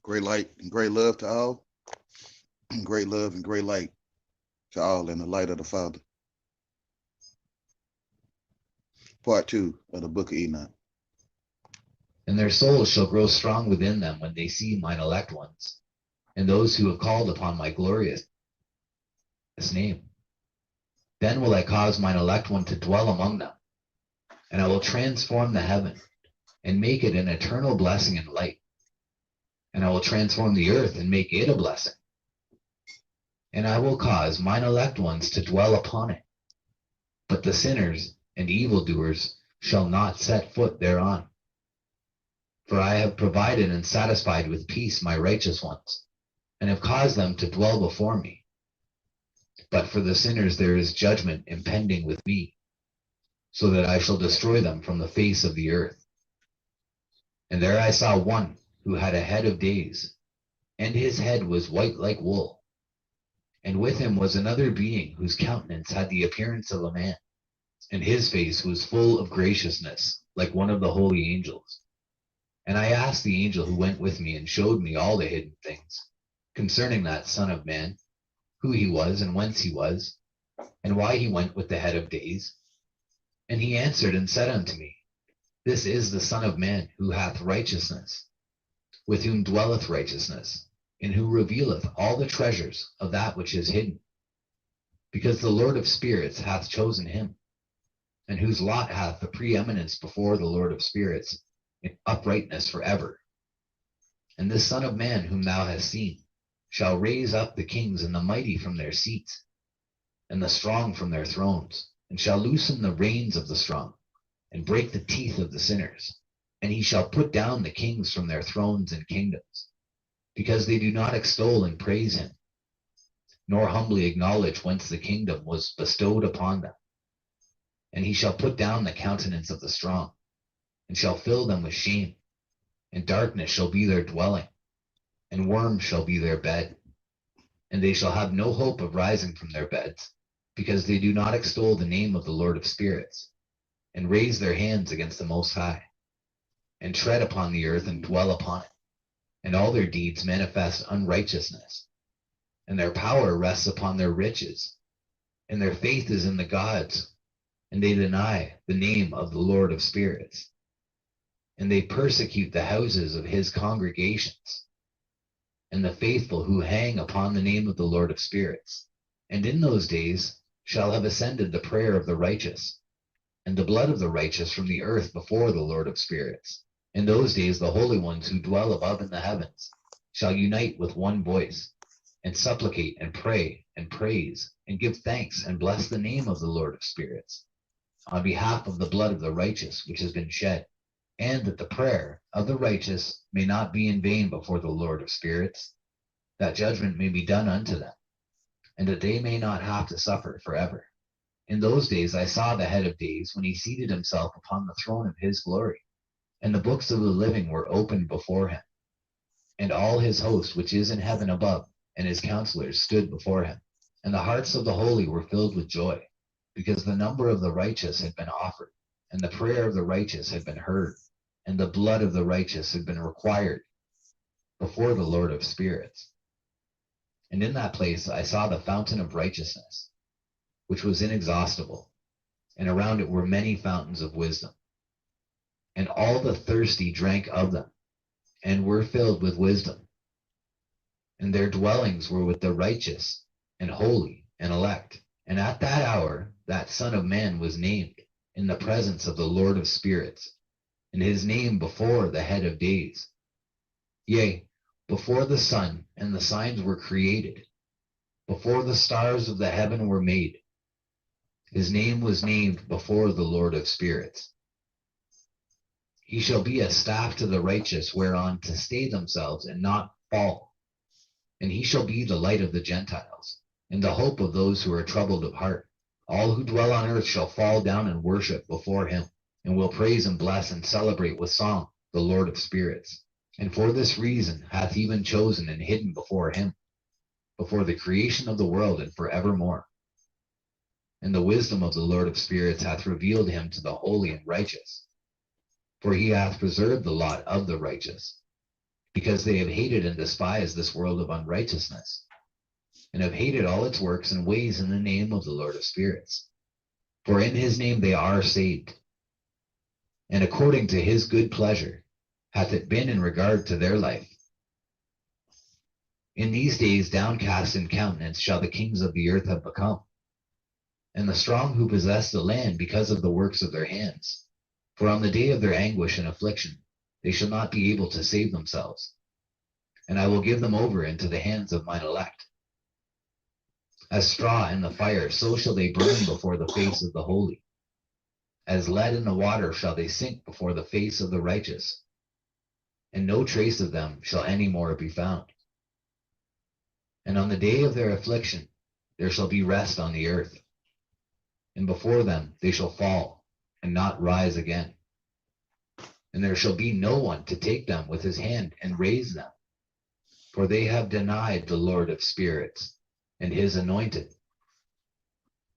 Great light and great love to all. Great love and great light to all in the light of the Father. Part 2 of the book of Enoch. And their souls shall grow strong within them when they see mine elect ones, and those who have called upon my glorious name. Then will I cause mine elect one to dwell among them, and I will transform the heaven, and make it an eternal blessing and light. And I will transform the earth, and make it a blessing. And I will cause mine elect ones to dwell upon it. But the sinners and evildoers shall not set foot thereon. For I have provided and satisfied with peace my righteous ones, and have caused them to dwell before me. But for the sinners there is judgment impending with me, so that I shall destroy them from the face of the earth. And there I saw one who had a head of days, and his head was white like wool. And with him was another being whose countenance had the appearance of a man, and his face was full of graciousness, like one of the holy angels. And I asked the angel who went with me and showed me all the hidden things concerning that Son of Man, who he was and whence he was, and why he went with the head of days. And he answered and said unto me, This is the Son of Man, who hath righteousness, with whom dwelleth righteousness, and who revealeth all the treasures of that which is hidden. Because the Lord of spirits hath chosen him, and whose lot hath the preeminence before the Lord of spirits, in uprightness forever. And this Son of Man whom thou hast seen shall raise up the kings and the mighty from their seats, and the strong from their thrones, and shall loosen the reins of the strong, and break the teeth of the sinners. And he shall put down the kings from their thrones and kingdoms, because they do not extol and praise him, nor humbly acknowledge whence the kingdom was bestowed upon them. And he shall put down the countenance of the strong, and shall fill them with shame, and darkness shall be their dwelling, and worms shall be their bed. And they shall have no hope of rising from their beds, because they do not extol the name of the Lord of spirits, and raise their hands against the Most High, and tread upon the earth and dwell upon it. And all their deeds manifest unrighteousness, and their power rests upon their riches, and their faith is in the gods, and they deny the name of the Lord of spirits. And they persecute the houses of his congregations, and the faithful who hang upon the name of the Lord of spirits. And in those days shall have ascended the prayer of the righteous, and the blood of the righteous from the earth before the Lord of spirits. In those days the holy ones who dwell above in the heavens shall unite with one voice, and supplicate and pray and praise, and give thanks and bless the name of the Lord of spirits, on behalf of the blood of the righteous which has been shed, and that the prayer of the righteous may not be in vain before the Lord of spirits, that judgment may be done unto them, and that they may not have to suffer forever. In those days I saw the head of days when he seated himself upon the throne of his glory, and the books of the living were opened before him. And all his host which is in heaven above, and his counselors stood before him. And the hearts of the holy were filled with joy, because the number of the righteous had been offered, and the prayer of the righteous had been heard, and the blood of the righteous had been required before the Lord of spirits. And in that place I saw the fountain of righteousness, which was inexhaustible, and around it were many fountains of wisdom. And all the thirsty drank of them, and were filled with wisdom. And their dwellings were with the righteous, and holy, and elect. And at that hour that Son of Man was named in the presence of the Lord of spirits, and his name before the head of days. Yea, before the sun and the signs were created, before the stars of the heaven were made, his name was named before the Lord of spirits. He shall be a staff to the righteous, whereon to stay themselves and not fall. And he shall be the light of the Gentiles, and the hope of those who are troubled of heart. All who dwell on earth shall fall down and worship before him, and will praise and bless and celebrate with song the Lord of spirits. And for this reason hath he been chosen and hidden before him, before the creation of the world and forevermore. And the wisdom of the Lord of spirits hath revealed him to the holy and righteous. For he hath preserved the lot of the righteous, because they have hated and despised this world of unrighteousness, and have hated all its works and ways in the name of the Lord of spirits. For in his name they are saved. And according to his good pleasure hath it been in regard to their life. In these days downcast in countenance shall the kings of the earth have become, and the strong who possess the land because of the works of their hands. For on the day of their anguish and affliction they shall not be able to save themselves. And I will give them over into the hands of mine elect. As straw in the fire, so shall they burn before the face of the holy. As lead in the water shall they sink before the face of the righteous. And no trace of them shall any more be found. And on the day of their affliction there shall be rest on the earth. And before them they shall fall, and not rise again. And there shall be no one to take them with his hand and raise them. For they have denied the Lord of spirits, and his anointed.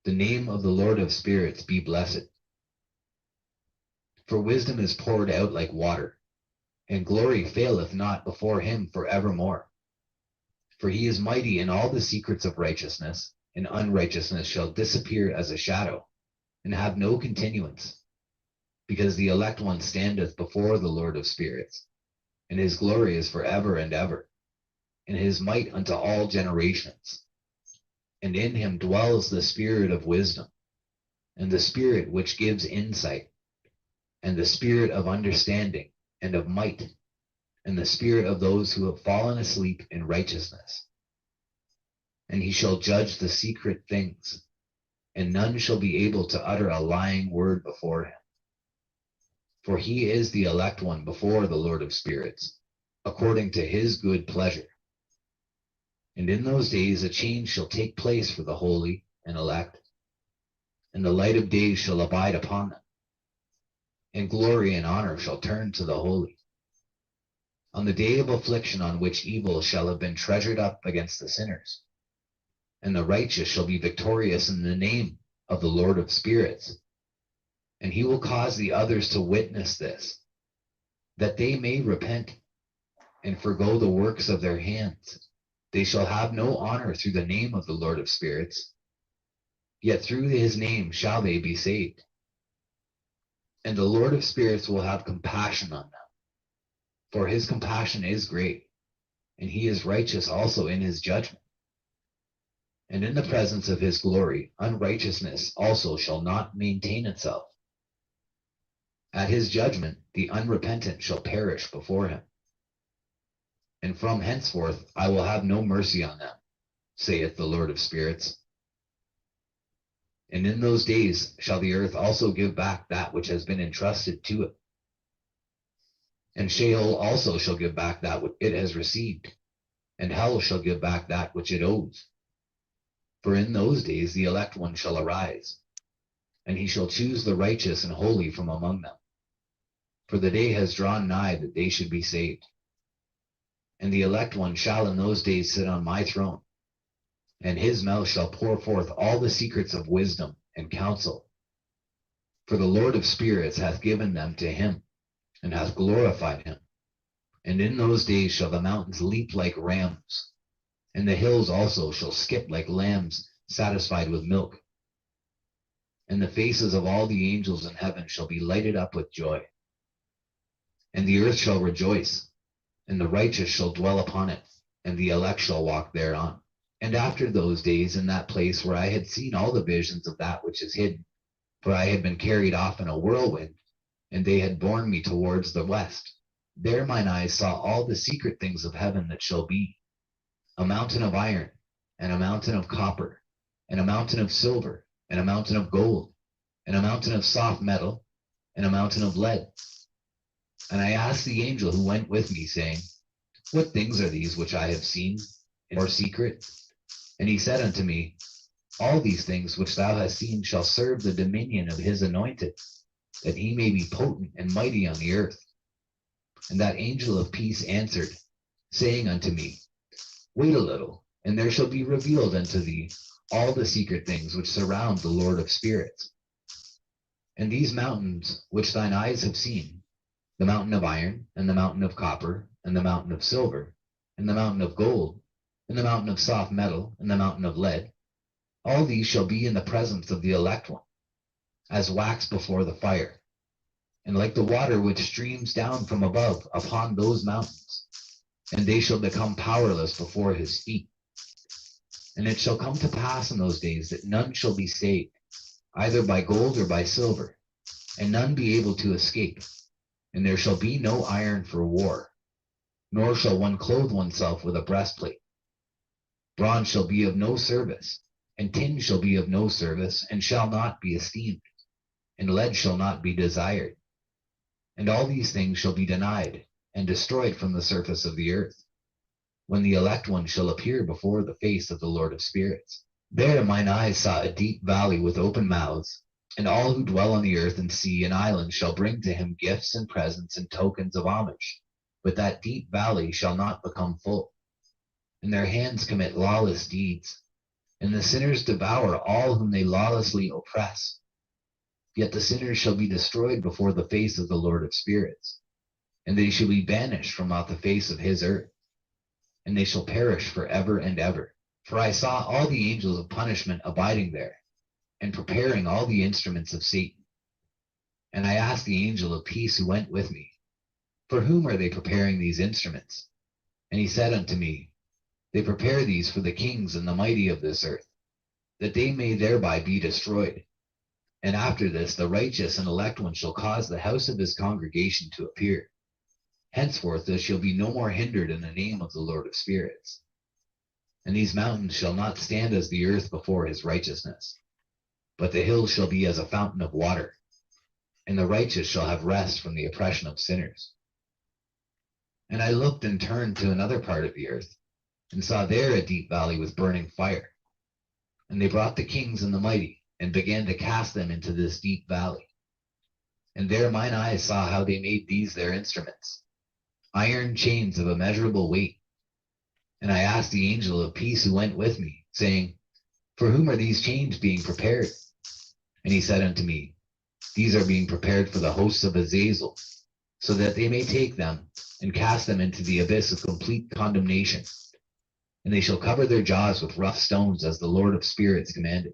The name of the Lord of spirits be blessed. For wisdom is poured out like water, and glory faileth not before him for evermore. For he is mighty in all the secrets of righteousness, and unrighteousness shall disappear as a shadow, and have no continuance. Because the elect one standeth before the Lord of spirits, and his glory is forever and ever, and his might unto all generations. And in him dwells the spirit of wisdom, and the spirit which gives insight, and the spirit of understanding and of might, and the spirit of those who have fallen asleep in righteousness. And he shall judge the secret things, and none shall be able to utter a lying word before him. For he is the elect one before the Lord of spirits, according to his good pleasure. And in those days a change shall take place for the holy and elect, and the light of day shall abide upon them, and glory and honor shall turn to the holy. On the day of affliction on which evil shall have been treasured up against the sinners, and the righteous shall be victorious in the name of the Lord of spirits. And he will cause the others to witness this, that they may repent and forgo the works of their hands. They shall have no honor through the name of the Lord of spirits, yet through his name shall they be saved. And the Lord of spirits will have compassion on them, for his compassion is great, and he is righteous also in his judgment. And in the presence of his glory, unrighteousness also shall not maintain itself. At his judgment, the unrepentant shall perish before him. And from henceforth I will have no mercy on them, saith the Lord of spirits. And in those days shall the earth also give back that which has been entrusted to it. And Sheol also shall give back that which it has received, and hell shall give back that which it owes. For in those days the elect one shall arise, and he shall choose the righteous and holy from among them. For the day has drawn nigh that they should be saved. And the elect one shall in those days sit on my throne, and his mouth shall pour forth all the secrets of wisdom and counsel. For the Lord of spirits hath given them to him, and hath glorified him. And in those days shall the mountains leap like rams, and the hills also shall skip like lambs satisfied with milk. And the faces of all the angels in heaven shall be lighted up with joy. And the earth shall rejoice, and the righteous shall dwell upon it, and the elect shall walk thereon. And after those days, in that place where I had seen all the visions of that which is hidden, for I had been carried off in a whirlwind, and they had borne me towards the west, there mine eyes saw all the secret things of heaven that shall be, a mountain of iron, and a mountain of copper, and a mountain of silver, and a mountain of gold, and a mountain of soft metal, and a mountain of lead. And I asked the angel who went with me, saying, What things are these which I have seen in secret? And he said unto me, All these things which thou hast seen shall serve the dominion of his anointed, that he may be potent and mighty on the earth. And that angel of peace answered, saying unto me, Wait a little, and there shall be revealed unto thee all the secret things which surround the Lord of spirits. And these mountains which thine eyes have seen, the mountain of iron, and the mountain of copper, and the mountain of silver, and the mountain of gold, and the mountain of soft metal, and the mountain of lead. All these shall be in the presence of the elect one, as wax before the fire, and like the water which streams down from above upon those mountains, and they shall become powerless before his feet. And it shall come to pass in those days that none shall be saved, either by gold or by silver, and none be able to escape. And there shall be no iron for war, nor shall one clothe oneself with a breastplate. Bronze shall be of no service, and tin shall be of no service, and shall not be esteemed, and lead shall not be desired. And all these things shall be denied, and destroyed from the surface of the earth, when the elect one shall appear before the face of the Lord of spirits. There mine eyes saw a deep valley with open mouths, and all who dwell on the earth and sea and islands shall bring to him gifts and presents and tokens of homage. But that deep valley shall not become full. And their hands commit lawless deeds, and the sinners devour all whom they lawlessly oppress. Yet the sinners shall be destroyed before the face of the Lord of spirits, and they shall be banished from out the face of his earth, and they shall perish forever and ever. For I saw all the angels of punishment abiding there, and preparing all the instruments of Satan. And I asked the angel of peace who went with me, for whom are they preparing these instruments? And he said unto me, they prepare these for the kings and the mighty of this earth, that they may thereby be destroyed. And after this the righteous and elect one shall cause the house of his congregation to appear. Henceforth there shall be no more hindered in the name of the Lord of spirits. And these mountains shall not stand as the earth before his righteousness, but the hills shall be as a fountain of water, and the righteous shall have rest from the oppression of sinners. And I looked and turned to another part of the earth, and saw there a deep valley with burning fire. And they brought the kings and the mighty, and began to cast them into this deep valley. And there mine eyes saw how they made these their instruments, iron chains of immeasurable weight. And I asked the angel of peace who went with me, saying, for whom are these chains being prepared? And he said unto me, these are being prepared for the hosts of Azazel, so that they may take them and cast them into the abyss of complete condemnation. And they shall cover their jaws with rough stones, as the Lord of spirits commanded.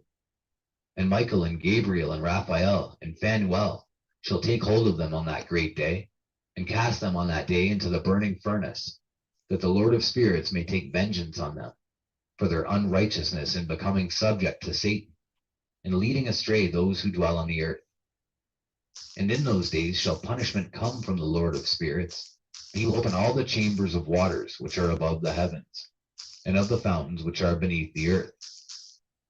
And Michael and Gabriel and Raphael and Phanuel shall take hold of them on that great day, and cast them on that day into the burning furnace, that the Lord of spirits may take vengeance on them for their unrighteousness in becoming subject to Satan, and leading astray those who dwell on the earth. And in those days shall punishment come from the Lord of spirits, and he will open all the chambers of waters which are above the heavens, and of the fountains which are beneath the earth.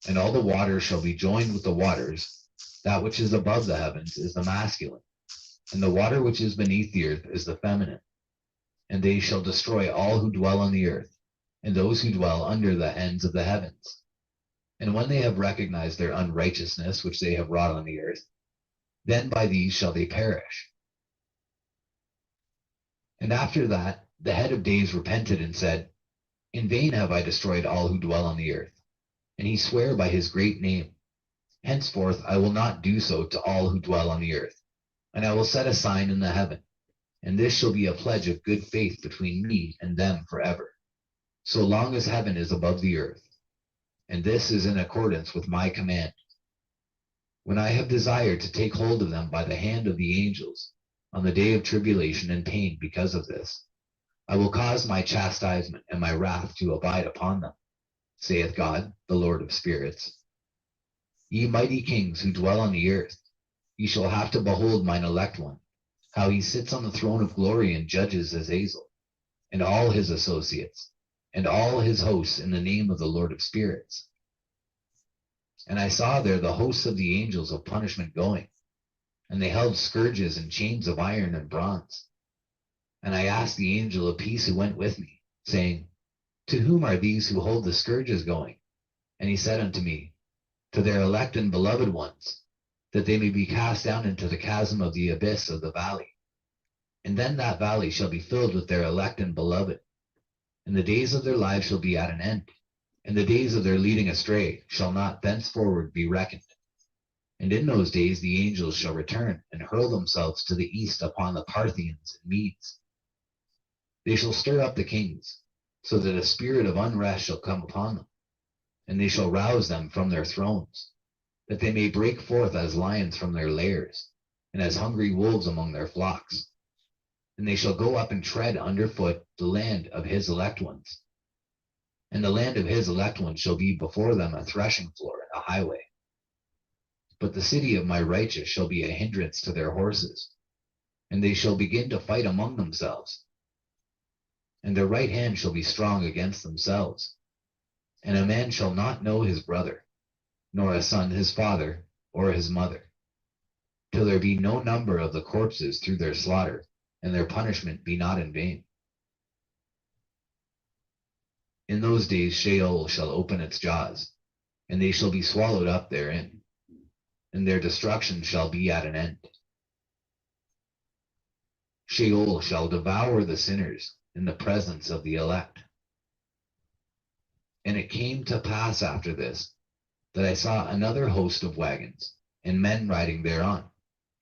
And all the waters shall be joined with the waters. That which is above the heavens is the masculine, and the water which is beneath the earth is the feminine. And they shall destroy all who dwell on the earth, and those who dwell under the ends of the heavens. And when they have recognized their unrighteousness which they have wrought on the earth, then by these shall they perish. And after that the head of days repented and said, in vain have I destroyed all who dwell on the earth. And he sware by his great name, henceforth I will not do so to all who dwell on the earth. And I will set a sign in the heaven, and this shall be a pledge of good faith between me and them forever, so long as heaven is above the earth. And this is in accordance with my command. When I have desired to take hold of them by the hand of the angels on the day of tribulation and pain because of this, I will cause my chastisement and my wrath to abide upon them, saith God, the Lord of spirits. Ye mighty kings who dwell on the earth, ye shall have to behold mine elect one, how he sits on the throne of glory and judges Azazel, and all his associates, and all his hosts in the name of the Lord of spirits. And I saw there the hosts of the angels of punishment going, and they held scourges and chains of iron and bronze. And I asked the angel of peace who went with me, saying, to whom are these who hold the scourges going? And he said unto me, to their elect and beloved ones, that they may be cast down into the chasm of the abyss of the valley. And then that valley shall be filled with their elect and beloved, and the days of their lives shall be at an end, and the days of their leading astray shall not thenceforward be reckoned. And in those days the angels shall return and hurl themselves to the east upon the Parthians and Medes. They shall stir up the kings, so that a spirit of unrest shall come upon them, and they shall rouse them from their thrones, that they may break forth as lions from their lairs, and as hungry wolves among their flocks. And they shall go up and tread underfoot the land of his elect ones. And the land of his elect ones shall be before them a threshing floor and a highway. But the city of my righteous shall be a hindrance to their horses, and they shall begin to fight among themselves. And their right hand shall be strong against themselves. And a man shall not know his brother, nor a son his father or his mother, till there be no number of the corpses through their slaughter, and their punishment be not in vain. In those days Sheol shall open its jaws, and they shall be swallowed up therein, and their destruction shall be at an end. Sheol shall devour the sinners in the presence of the elect. And it came to pass after this, that I saw another host of wagons, and men riding thereon,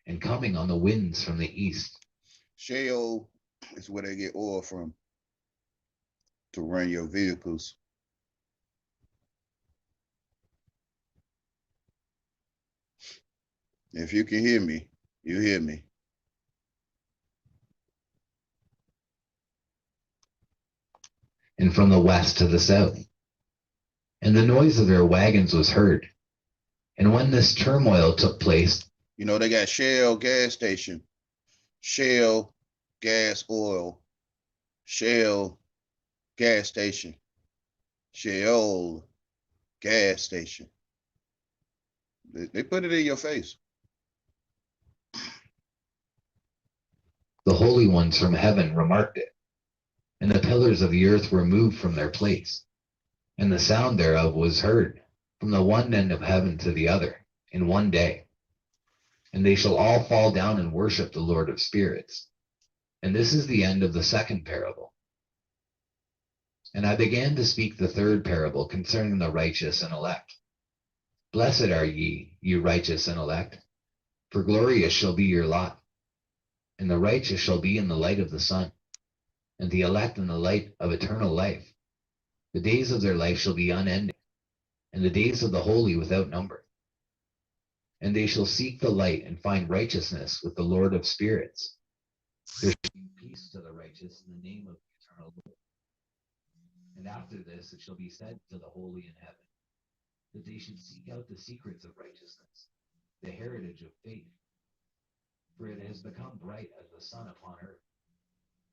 and coming on the winds from the east. Sheol is where they get oil from to run your vehicles. If you can hear me, you hear me. And from the west to the south. And the noise of their wagons was heard. And when this turmoil took place, you know, they got Shell gas station, Shell gas oil, Shell gas station, Shell gas station. They put it in your face. The holy ones from heaven remarked it, and the pillars of the earth were moved from their place, and the sound thereof was heard from the one end of heaven to the other in one day. And they shall all fall down and worship the Lord of spirits. And this is the end of the second parable. And I began to speak the third parable concerning the righteous and elect. Blessed are ye, ye righteous and elect, for glorious shall be your lot. And the righteous shall be in the light of the sun, and the elect in the light of eternal life. The days of their life shall be unending, and the days of the holy without number. And they shall seek the light and find righteousness with the Lord of spirits. There shall be peace to the righteous in the name of the eternal Lord. And after this it shall be said to the holy in heaven, that they should seek out the secrets of righteousness, the heritage of faith. For it has become bright as the sun upon earth,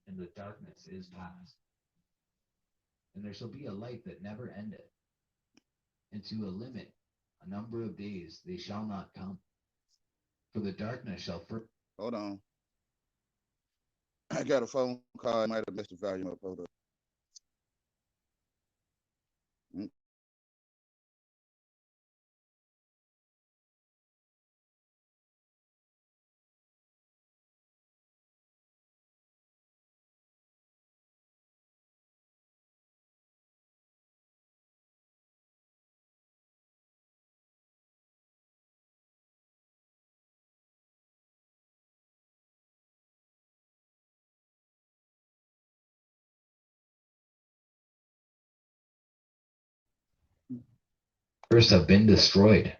and the darkness is past. And there shall be a light that never endeth, and to a limit, a number of days, they shall not come. For the darkness shall first. Hold on. I got a phone call. I might have messed the volume up. Hold up. First have been destroyed,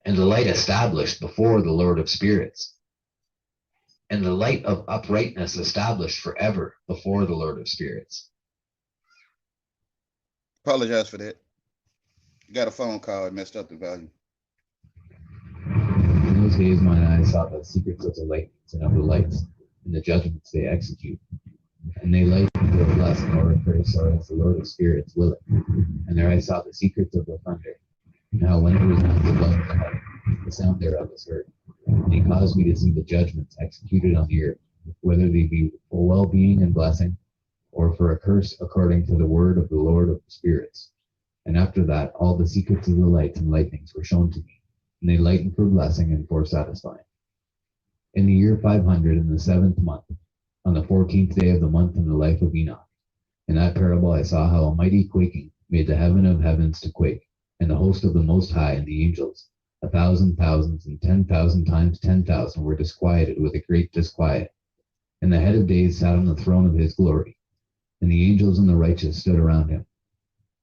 and the light established before the Lord of spirits, and the light of uprightness established forever before the Lord of spirits. Apologize for that. Got a phone call. It messed up the volume. In those days mine eyes saw the secrets of the lightnings and of the lights, and the judgments they execute. And they light into a blessing or a curse, or as the Lord of spirits will it. And there I saw the secrets of the thunder, and how when it was mounted above the heaven, the sound thereof was heard. And he caused me to see the judgments executed on the earth, whether they be for well-being and blessing, or for a curse according to the word of the Lord of spirits. And after that, all the secrets of the lights and lightnings were shown to me, and they lightened for blessing and for satisfying. In the year 500, in the 7th month, on the 14th day of the month in the life of Enoch, in that parable I saw how a mighty quaking made the heaven of heavens to quake, and the host of the Most High and the angels, 1,000 thousands and 10,000 times 10,000, were disquieted with a great disquiet. And the head of days sat on the throne of his glory, And the angels and the righteous stood around him.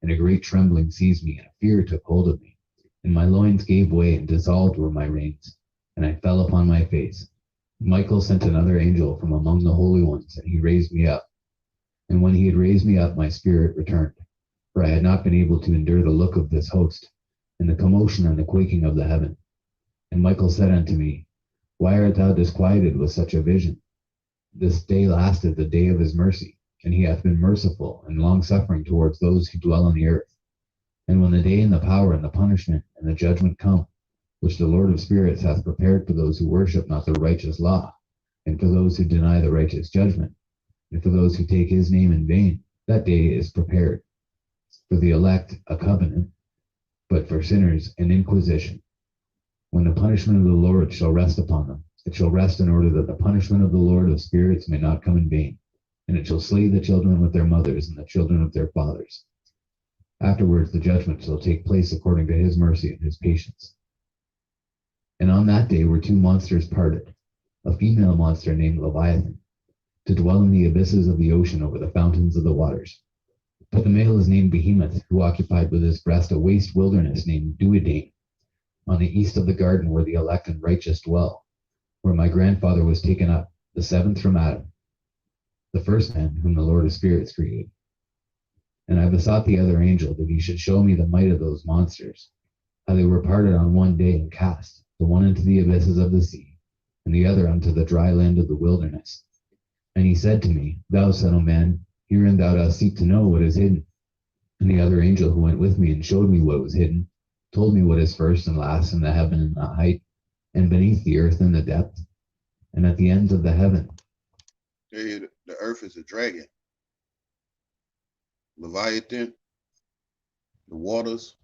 And a great trembling seized me, and a fear took hold of me. And my loins gave way, and dissolved were my reins, and I fell upon my face. And Michael sent another angel from among the holy ones, and he raised me up. And when he had raised me up, my spirit returned, for I had not been able to endure the look of this host, and the commotion and the quaking of the heaven. And Michael said unto me, Why art thou disquieted with such a vision? This day lasteth the day of his mercy, and he hath been merciful and long-suffering towards those who dwell on the earth. And when the day and the power and the punishment and the judgment come, which the Lord of spirits hath prepared for those who worship not the righteous law, and for those who deny the righteous judgment, and for those who take his name in vain, that day is prepared. For the elect a covenant, but for sinners an inquisition. When the punishment of the Lord shall rest upon them, it shall rest in order that the punishment of the Lord of spirits may not come in vain, and it shall slay the children with their mothers and the children of their fathers. Afterwards the judgment shall take place according to his mercy and his patience. And on that day were two monsters parted, a female monster named Leviathan, to dwell in the abysses of the ocean over the fountains of the waters. But the male is named Behemoth, who occupied with his breast a waste wilderness named Duodain, on the east of the garden where the elect and righteous dwell, where my grandfather was taken up, the seventh from Adam, the first man whom the Lord of spirits created. And I besought the other angel that he should show me the might of those monsters, how they were parted on one day and cast, the one into the abysses of the sea, and the other unto the dry land of the wilderness. And he said to me, Thou son of man, herein thou dost seek to know what is hidden. And the other angel who went with me and showed me what was hidden, told me what is first and last in the heaven and the height, and beneath the earth in the depth, and at the ends of the heaven. The earth is a dragon. Leviathan, the waters,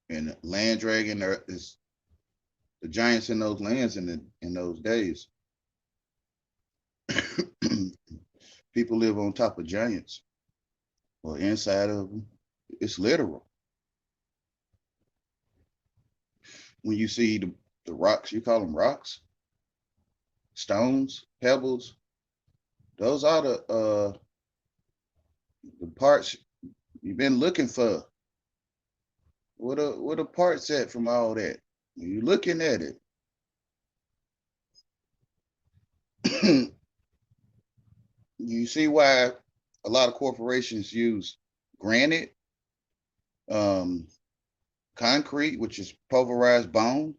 and the land dragon is the giants in those lands in those days. People live on top of giants or inside of them. It's literal. When you see the rocks, you call them rocks, stones, pebbles. Those are the parts you've been looking for. What are parts at from all that? You're looking at it. You see why a lot of corporations use granite, concrete, which is pulverized bone.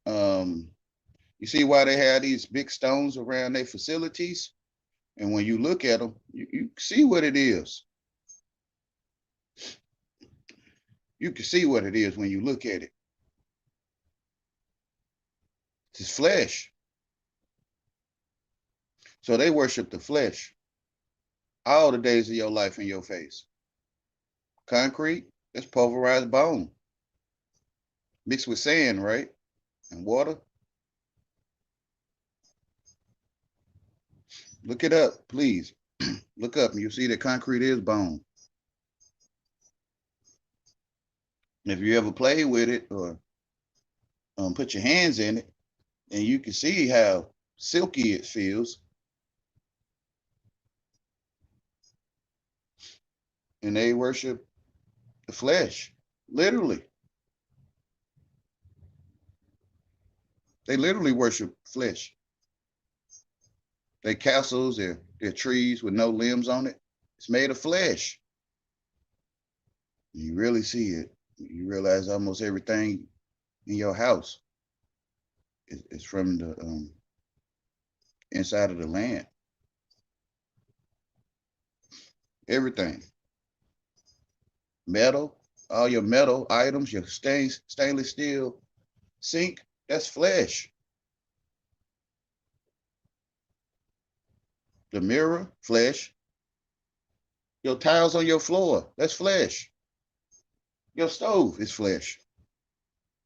You see why they have these big stones around their facilities? And when you look at them, you see what it is. You can see what it is when you look at it. It's flesh. So they worship the flesh all the days of your life in your face. Concrete, that's pulverized bone mixed with sand, right? And water. Look it up, please. Look up and you'll see that concrete is bone. And if you ever play with it or put your hands in it, and you can see how silky it feels. And they worship the flesh, literally. They literally worship flesh. Their castles, their trees with no limbs on it, it's made of flesh. You really see it. You realize almost everything in your house is from the inside of the land. Everything. Metal, all your metal items, your stainless steel sink, that's flesh. The mirror, flesh. Your tiles on your floor, that's flesh. Your stove is flesh.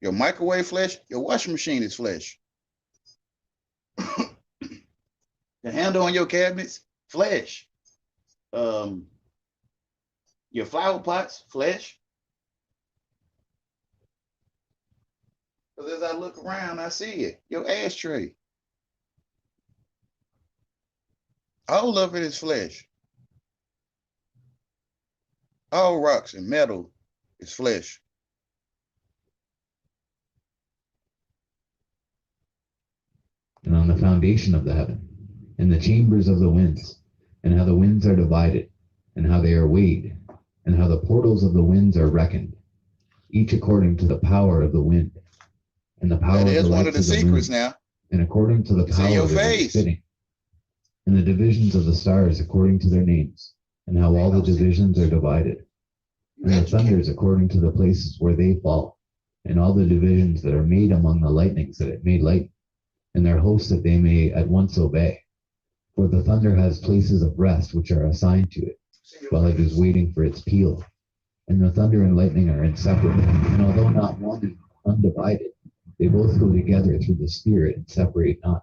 Your microwave, flesh. Your washing machine is flesh. The handle on your cabinets, flesh. Your flower pots, flesh. Because as I look around, I see it. Your ashtray. All of it is flesh. All rocks and metal is flesh. And on the foundation of the heaven, and the chambers of the winds, and how the winds are divided, and how they are weighed, and how the portals of the winds are reckoned, each according to the power of the wind, and the power That of the is one of lights the of the secrets moon, now. and according to the It's in power your of its face. fitting, and the divisions of the stars according to their names, and how all the divisions are divided, and the thunders according to the places where they fall, and all the divisions that are made among the lightnings that it made light, and their hosts that they may at once obey. For the thunder has places of rest which are assigned to it, while it is waiting for its peal. And the thunder and lightning are inseparable, and although not one and undivided, they both go together through the spirit and separate not.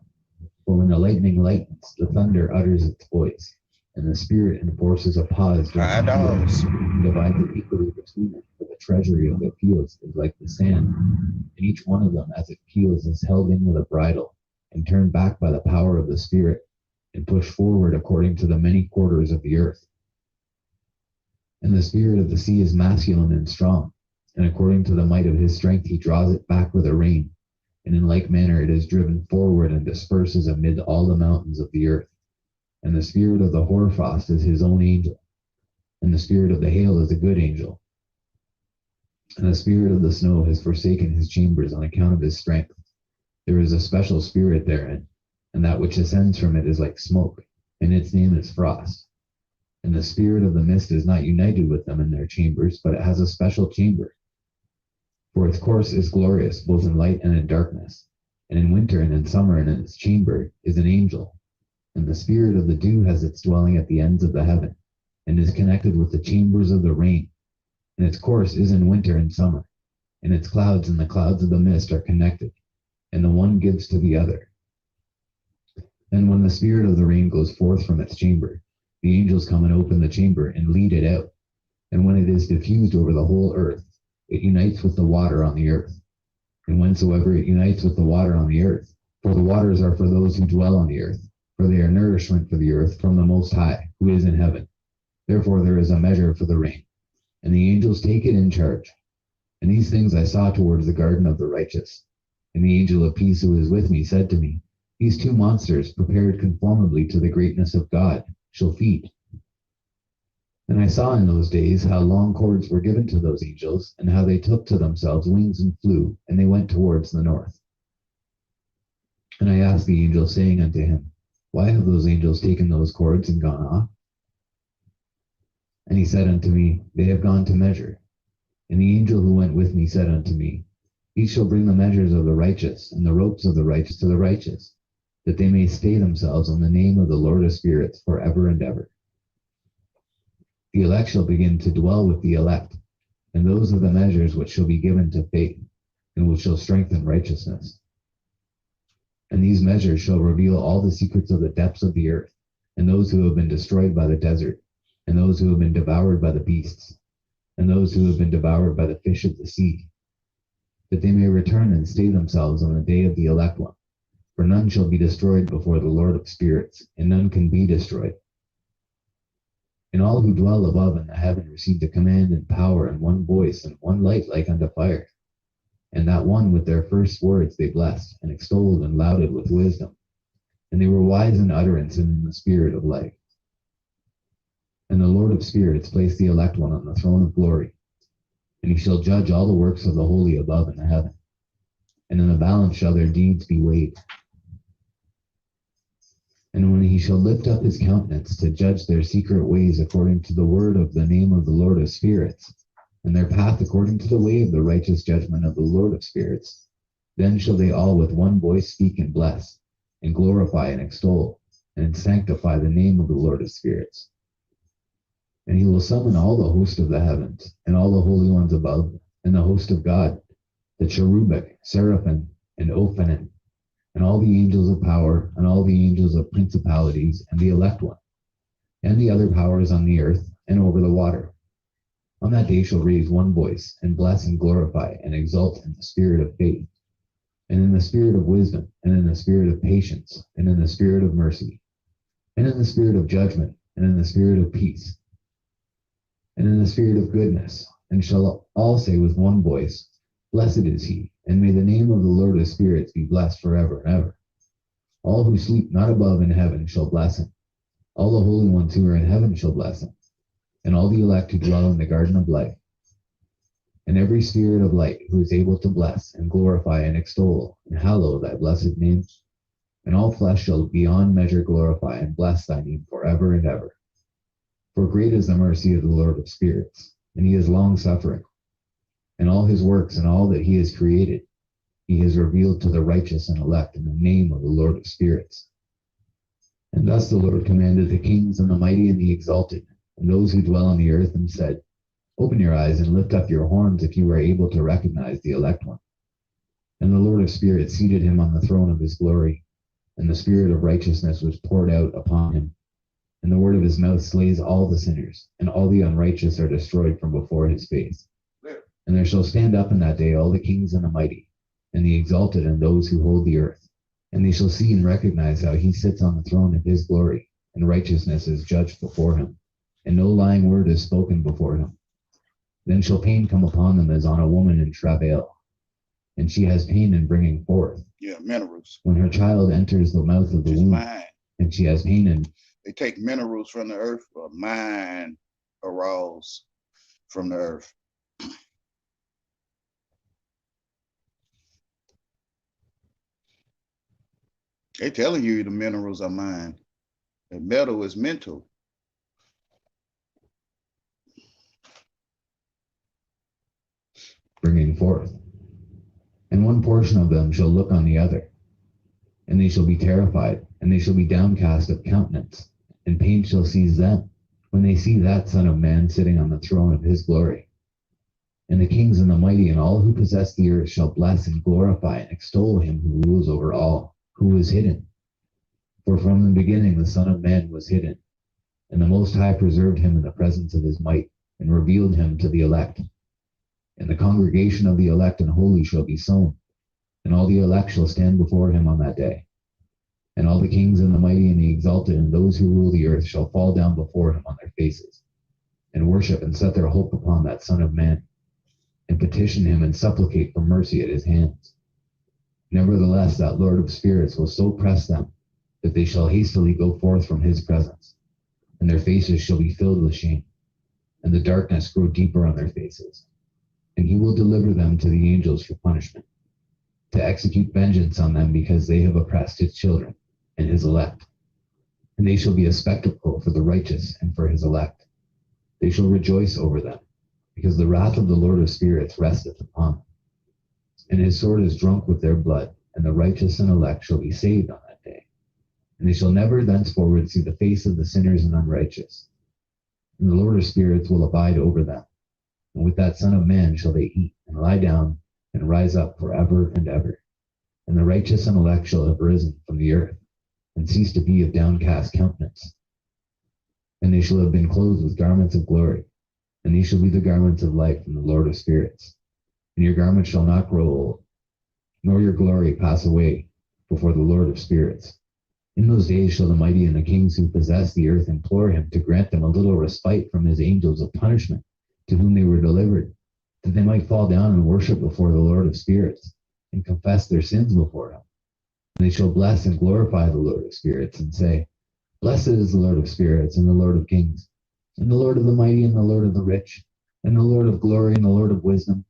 For when the lightning lightens, the thunder utters its voice, and the spirit enforces a pause during High the peal, dogs. and divides it equally between them. For the treasury of the peals is like the sand, and each one of them as it peals is held in with a bridle, and turned back by the power of the spirit, and pushed forward according to the many quarters of the earth. And the spirit of the sea is masculine and strong, and according to the might of his strength he draws it back with a rein, and in like manner it is driven forward and disperses amid all the mountains of the earth. And the spirit of the hoarfrost is his own angel, and the spirit of the hail is a good angel. And the spirit of the snow has forsaken his chambers on account of his strength. There is a special spirit therein, and that which ascends from it is like smoke, and its name is frost. And the spirit of the mist is not united with them in their chambers, but it has a special chamber. For its course is glorious, both in light and in darkness. And in winter and in summer and in its chamber is an angel. And the spirit of the dew has its dwelling at the ends of the heaven, and is connected with the chambers of the rain. And its course is in winter and summer. And its clouds and the clouds of the mist are connected, and the one gives to the other. Then when the spirit of the rain goes forth from its chamber, the angels come and open the chamber and lead it out. And when it is diffused over the whole earth, it unites with the water on the earth. And whensoever it unites with the water on the earth, for the waters are for those who dwell on the earth, for they are nourishment for the earth from the Most High, who is in heaven. Therefore there is a measure for the rain. And the angels take it in charge. And these things I saw towards the garden of the righteous. And the angel of peace who is with me said to me, these two monsters, prepared conformably to the greatness of God, shall feed. And I saw in those days how long cords were given to those angels, and how they took to themselves wings and flew, and they went towards the north. And I asked the angel, saying unto him, why have those angels taken those cords and gone off? And he said unto me, they have gone to measure. And the angel who went with me said unto me, these shall bring the measures of the righteous, and the ropes of the righteous to the righteous, that they may stay themselves on the name of the Lord of spirits forever and ever. The elect shall begin to dwell with the elect, and those are the measures which shall be given to faith, and which shall strengthen righteousness. And these measures shall reveal all the secrets of the depths of the earth, and those who have been destroyed by the desert, and those who have been devoured by the beasts, and those who have been devoured by the fish of the sea, that they may return and stay themselves on the day of the elect one. For none shall be destroyed before the Lord of spirits, and none can be destroyed. And all who dwell above in the heaven received a command and power and one voice and one light like unto fire. And that one with their first words they blessed, and extolled and lauded with wisdom. And they were wise in utterance and in the spirit of life. And the Lord of spirits placed the elect one on the throne of glory, and he shall judge all the works of the holy above in the heaven. And in the balance shall their deeds be weighed. And when he shall lift up his countenance to judge their secret ways according to the word of the name of the Lord of spirits, and their path according to the way of the righteous judgment of the Lord of spirits, then shall they all with one voice speak and bless, and glorify and extol, and sanctify the name of the Lord of spirits. And he will summon all the host of the heavens, and all the holy ones above, and the host of God, the cherubic, seraphim, and ophanim, and all the angels of power, and all the angels of principalities, and the elect one, and the other powers on the earth, and over the water. On that day shall raise one voice, and bless and glorify, and exalt in the spirit of faith, and in the spirit of wisdom, and in the spirit of patience, and in the spirit of mercy. and in the spirit of judgment, and in the spirit of peace, and in the spirit of goodness, and shall all say with one voice, Blessed is he, and may the name of the Lord of spirits be blessed forever and ever. All who sleep not above in heaven shall bless him. All the holy ones who are in heaven shall bless him, and all the elect who dwell in the garden of life. And every spirit of light who is able to bless and glorify and extol and hallow thy blessed name. And all flesh shall beyond measure glorify and bless thy name forever and ever. For great is the mercy of the Lord of spirits, and he is long-suffering. And all his works and all that he has created, he has revealed to the righteous and elect in the name of the Lord of spirits. And thus the Lord commanded the kings and the mighty and the exalted, and those who dwell on the earth, and said, Open your eyes and lift up your horns if you are able to recognize the elect one. And the Lord of spirits seated him on the throne of his glory, and the spirit of righteousness was poured out upon him. And the word of his mouth slays all the sinners, and all the unrighteous are destroyed from before his face. And there shall stand up in that day all the kings and the mighty, and the exalted, and those who hold the earth. And they shall see and recognize how he sits on the throne of his glory, and righteousness is judged before him, and no lying word is spoken before him. Then shall pain come upon them as on a woman in travail, and she has pain in bringing forth. Yeah, minerals. When her child enters the mouth of the womb, Mine. and she has pain in. They take minerals from the earth, or mine arose from the earth. They telling you the minerals are mine. The metal is mental. Bringing forth. And one portion of them shall look on the other, and they shall be terrified, and they shall be downcast of countenance, and pain shall seize them, when they see that Son of Man sitting on the throne of his glory. And the kings and the mighty and all who possess the earth shall bless and glorify and extol him who rules over all, who is hidden. For from the beginning the Son of Man was hidden, and the Most High preserved him in the presence of his might, and revealed him to the elect. And the congregation of the elect and holy shall be sown, and all the elect shall stand before him on that day. And all the kings and the mighty and the exalted and those who rule the earth shall fall down before him on their faces, and worship and set their hope upon that Son of Man, and petition him and supplicate for mercy at his hands. Nevertheless, that Lord of spirits will so press them that they shall hastily go forth from his presence, and their faces shall be filled with shame, and the darkness grow deeper on their faces. And he will deliver them to the angels for punishment, to execute vengeance on them because they have oppressed his children and his elect. And they shall be a spectacle for the righteous and for his elect. They shall rejoice over them, because the wrath of the Lord of spirits resteth upon them. And his sword is drunk with their blood, and the righteous and elect shall be saved on that day. And they shall never thenceforward see the face of the sinners and unrighteous. And the Lord of spirits will abide over them. And with that Son of Man shall they eat and lie down and rise up forever and ever. And the righteous and elect shall have risen from the earth, and cease to be of downcast countenance. And they shall have been clothed with garments of glory, and these shall be the garments of life from the Lord of spirits. And your garments shall not grow old, nor your glory pass away before the Lord of spirits. In those days shall the mighty and the kings who possess the earth implore him to grant them a little respite from his angels of punishment, to whom they were delivered, that they might fall down and worship before the Lord of spirits, and confess their sins before him. And they shall bless and glorify the Lord of spirits, and say, Blessed is the Lord of spirits, and the Lord of kings, and the Lord of the mighty, and the Lord of the rich, and the Lord of glory, and the Lord of wisdom.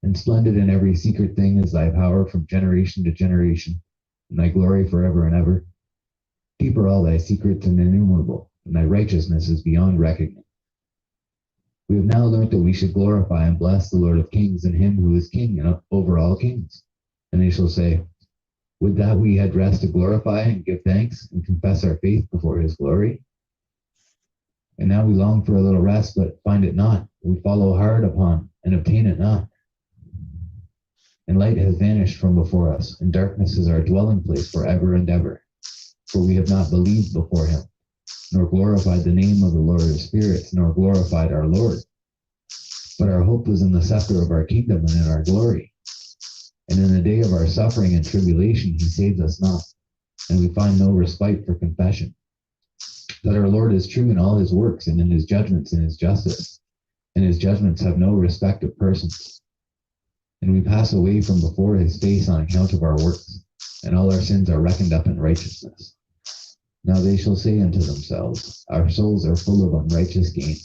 And splendid in every secret thing is thy power from generation to generation, and thy glory forever and ever. Deep are all thy secrets and innumerable, and thy righteousness is beyond reckoning. We have now learnt that we should glorify and bless the Lord of kings and him who is king and over all kings. And they shall say, Would that we had rest to glorify and give thanks and confess our faith before his glory. And now we long for a little rest, but find it not. We follow hard upon and obtain it not. And light has vanished from before us, and darkness is our dwelling place forever and ever. For we have not believed before him, nor glorified the name of the Lord of spirits, nor glorified our Lord. But our hope was in the scepter of our kingdom and in our glory. And in the day of our suffering and tribulation he saves us not, and we find no respite for confession. that our Lord is true in all his works and in his judgments and his justice, and his judgments have no respect of persons. And we pass away from before his face on account of our works, and all our sins are reckoned up in righteousness. Now they shall say unto themselves, our souls are full of unrighteous gain,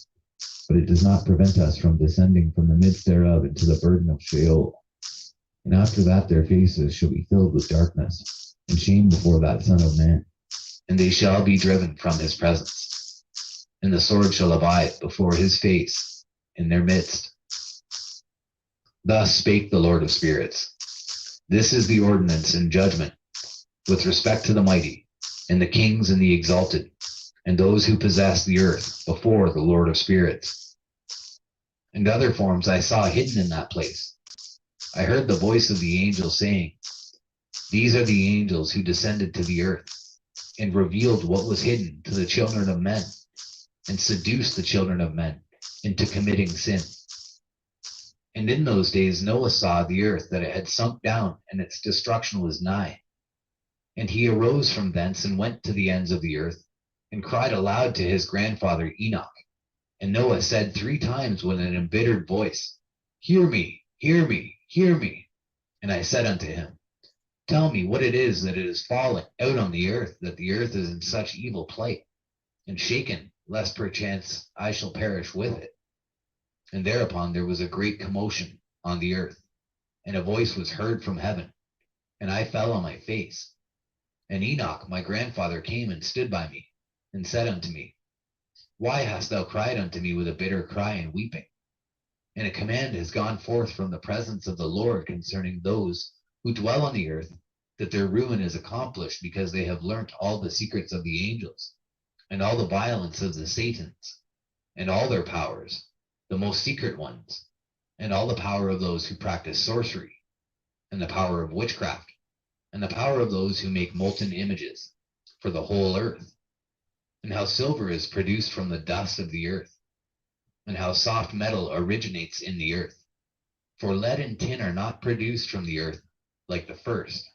but it does not prevent us from descending from the midst thereof into the burden of Sheol. And after that their faces shall be filled with darkness, and shame before that Son of Man. And they shall be driven from his presence, and the sword shall abide before his face in their midst. Thus spake the Lord of spirits. This is the ordinance and judgment with respect to the mighty, and the kings and the exalted, and those who possess the earth before the Lord of spirits. And other forms I saw hidden in that place. I heard the voice of the angel saying, these are the angels who descended to the earth, and revealed what was hidden to the children of men, and seduced the children of men into committing sin. And in those days Noah saw the earth, that it had sunk down, and its destruction was nigh. And he arose from thence and went to the ends of the earth, and cried aloud to his grandfather Enoch. And Noah said 3 times with an embittered voice, hear me, hear me, hear me. And I said unto him, tell me what it is that it is fallen out on the earth, that the earth is in such evil plight, and shaken, lest perchance I shall perish with it. And thereupon there was a great commotion on the earth, and a voice was heard from heaven, and I fell on my face. And Enoch my grandfather came and stood by me, and said unto me, why hast thou cried unto me with a bitter cry and weeping? And a command has gone forth from the presence of the Lord concerning those who dwell on the earth, that their ruin is accomplished, because they have learnt all the secrets of the angels, and all the violence of the Satans, and all their powers, the most secret ones, and all the power of those who practice sorcery, and the power of witchcraft, and the power of those who make molten images for the whole earth, and how silver is produced from the dust of the earth, and how soft metal originates in the earth. For lead and tin are not produced from the earth like the first.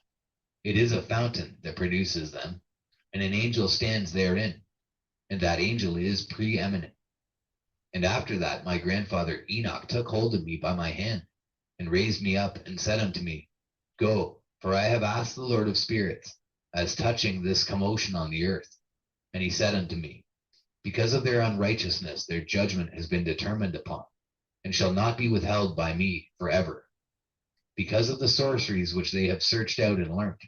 It is a fountain that produces them, and an angel stands therein, and that angel is preeminent. And after that my grandfather Enoch took hold of me by my hand, and raised me up, and said unto me, go, for I have asked the Lord of spirits, as touching this commotion on the earth. And he said unto me, because of their unrighteousness their judgment has been determined upon, and shall not be withheld by me forever. Because of the sorceries which they have searched out and learnt,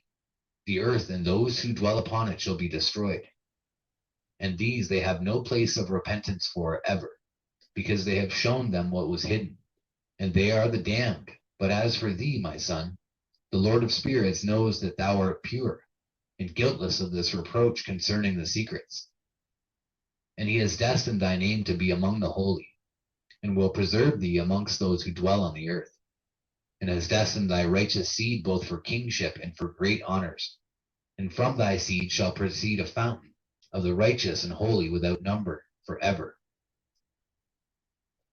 the earth and those who dwell upon it shall be destroyed. And these they have no place of repentance for ever, because they have shown them what was hidden, and they are the damned. But as for thee, my son, the Lord of spirits knows that thou art pure, and guiltless of this reproach concerning the secrets. And he has destined thy name to be among the holy, and will preserve thee amongst those who dwell on the earth, and has destined thy righteous seed both for kingship and for great honors. And from thy seed shall proceed a fountain of the righteous and holy without number forever.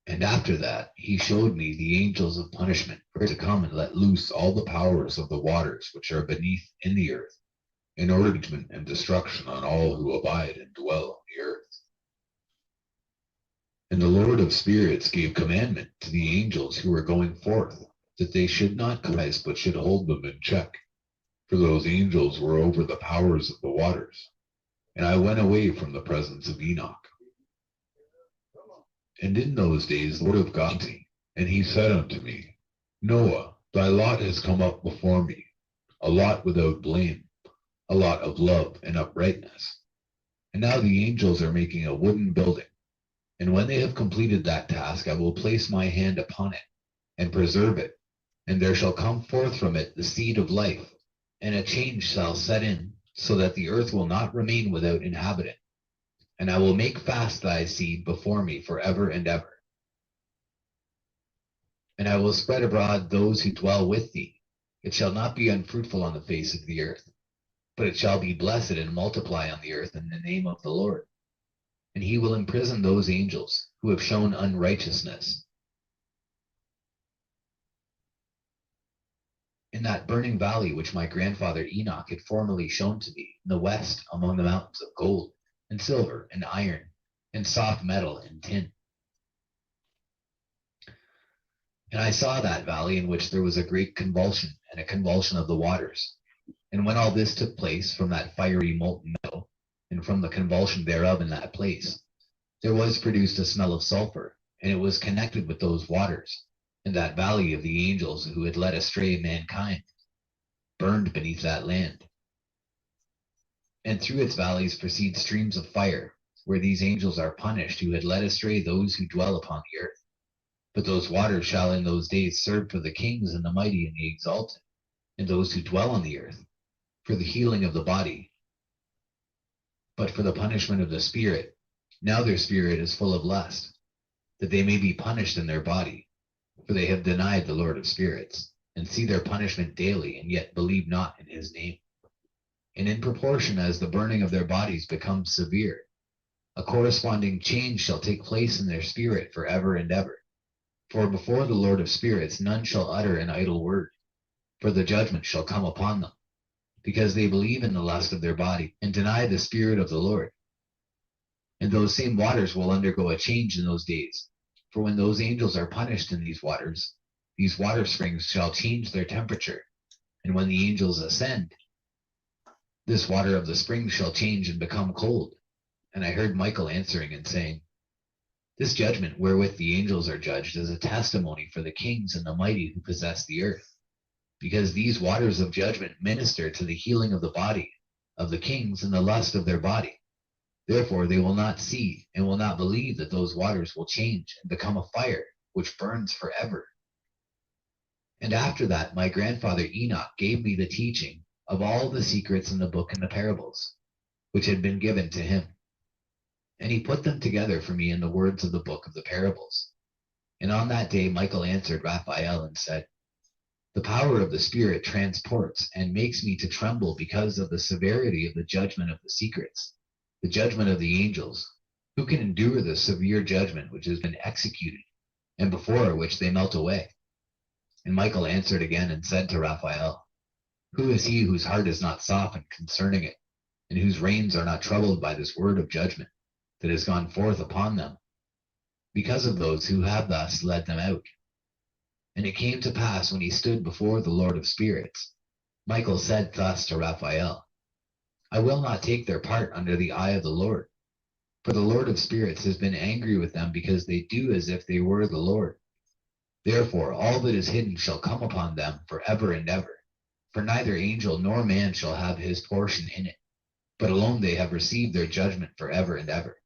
And after that he showed me the angels of punishment, for to come and let loose all the powers of the waters which are beneath in the earth, in order judgment and destruction on all who abide and dwell on the earth. And the Lord of spirits gave commandment to the angels who were going forth, that they should not rise, but should hold them in check. For those angels were over the powers of the waters. And I went away from the presence of Enoch. And in those days the Lord of God came, and he said unto me, Noah, thy lot has come up before me, a lot without blame, a lot of love and uprightness. And now the angels are making a wooden building. And when they have completed that task, I will place my hand upon it, and preserve it. And there shall come forth from it the seed of life, and a change shall set in, so that the earth will not remain without inhabitant. And I will make fast thy seed before me forever and ever. And I will spread abroad those who dwell with thee. It shall not be unfruitful on the face of the earth, but it shall be blessed and multiply on the earth in the name of the Lord. And he will imprison those angels who have shown unrighteousness. In that burning valley which my grandfather Enoch had formerly shown to me, in the west among the mountains of gold, and silver, and iron, and soft metal, and tin. And I saw that valley in which there was a great convulsion, and a convulsion of the waters. And when all this took place from that fiery molten metal, and from the convulsion thereof in that place, there was produced a smell of sulfur, and it was connected with those waters, and that valley of the angels who had led astray mankind, burned beneath that land. And through its valleys proceed streams of fire, where these angels are punished who had led astray those who dwell upon the earth. But those waters shall in those days serve for the kings and the mighty and the exalted, and those who dwell on the earth, for the healing of the body, but for the punishment of the spirit. Now their spirit is full of lust, that they may be punished in their body, for they have denied the Lord of spirits, and see their punishment daily, and yet believe not in his name. And in proportion as the burning of their bodies becomes severe, a corresponding change shall take place in their spirit forever and ever. For before the Lord of spirits none shall utter an idle word, for the judgment shall come upon them, because they believe in the lust of their body, and deny the Spirit of the Lord. And those same waters will undergo a change in those days, for when those angels are punished in these water springs shall change their temperature, and when the angels ascend, this water of the springs shall change and become cold. And I heard Michael answering and saying, this judgment wherewith the angels are judged is a testimony for the kings and the mighty who possess the earth, because these waters of judgment minister to the healing of the body of the kings and the lust of their body. Therefore they will not see and will not believe that those waters will change and become a fire which burns forever. And after that my grandfather Enoch gave me the teaching of all the secrets in the book and the parables, which had been given to him. And he put them together for me in the words of the book of the parables. And on that day Michael answered Raphael and said, the power of the Spirit transports and makes me to tremble because of the severity of the judgment of the secrets, the judgment of the angels. Who can endure the severe judgment which has been executed, and before which they melt away? And Michael answered again and said to Raphael, who is he whose heart is not softened concerning it, and whose reins are not troubled by this word of judgment that has gone forth upon them, because of those who have thus led them out? And it came to pass when he stood before the Lord of spirits, Michael said thus to Raphael, I will not take their part under the eye of the Lord, for the Lord of spirits has been angry with them because they do as if they were the Lord. Therefore all that is hidden shall come upon them forever and ever, for neither angel nor man shall have his portion in it, but alone they have received their judgment forever and ever.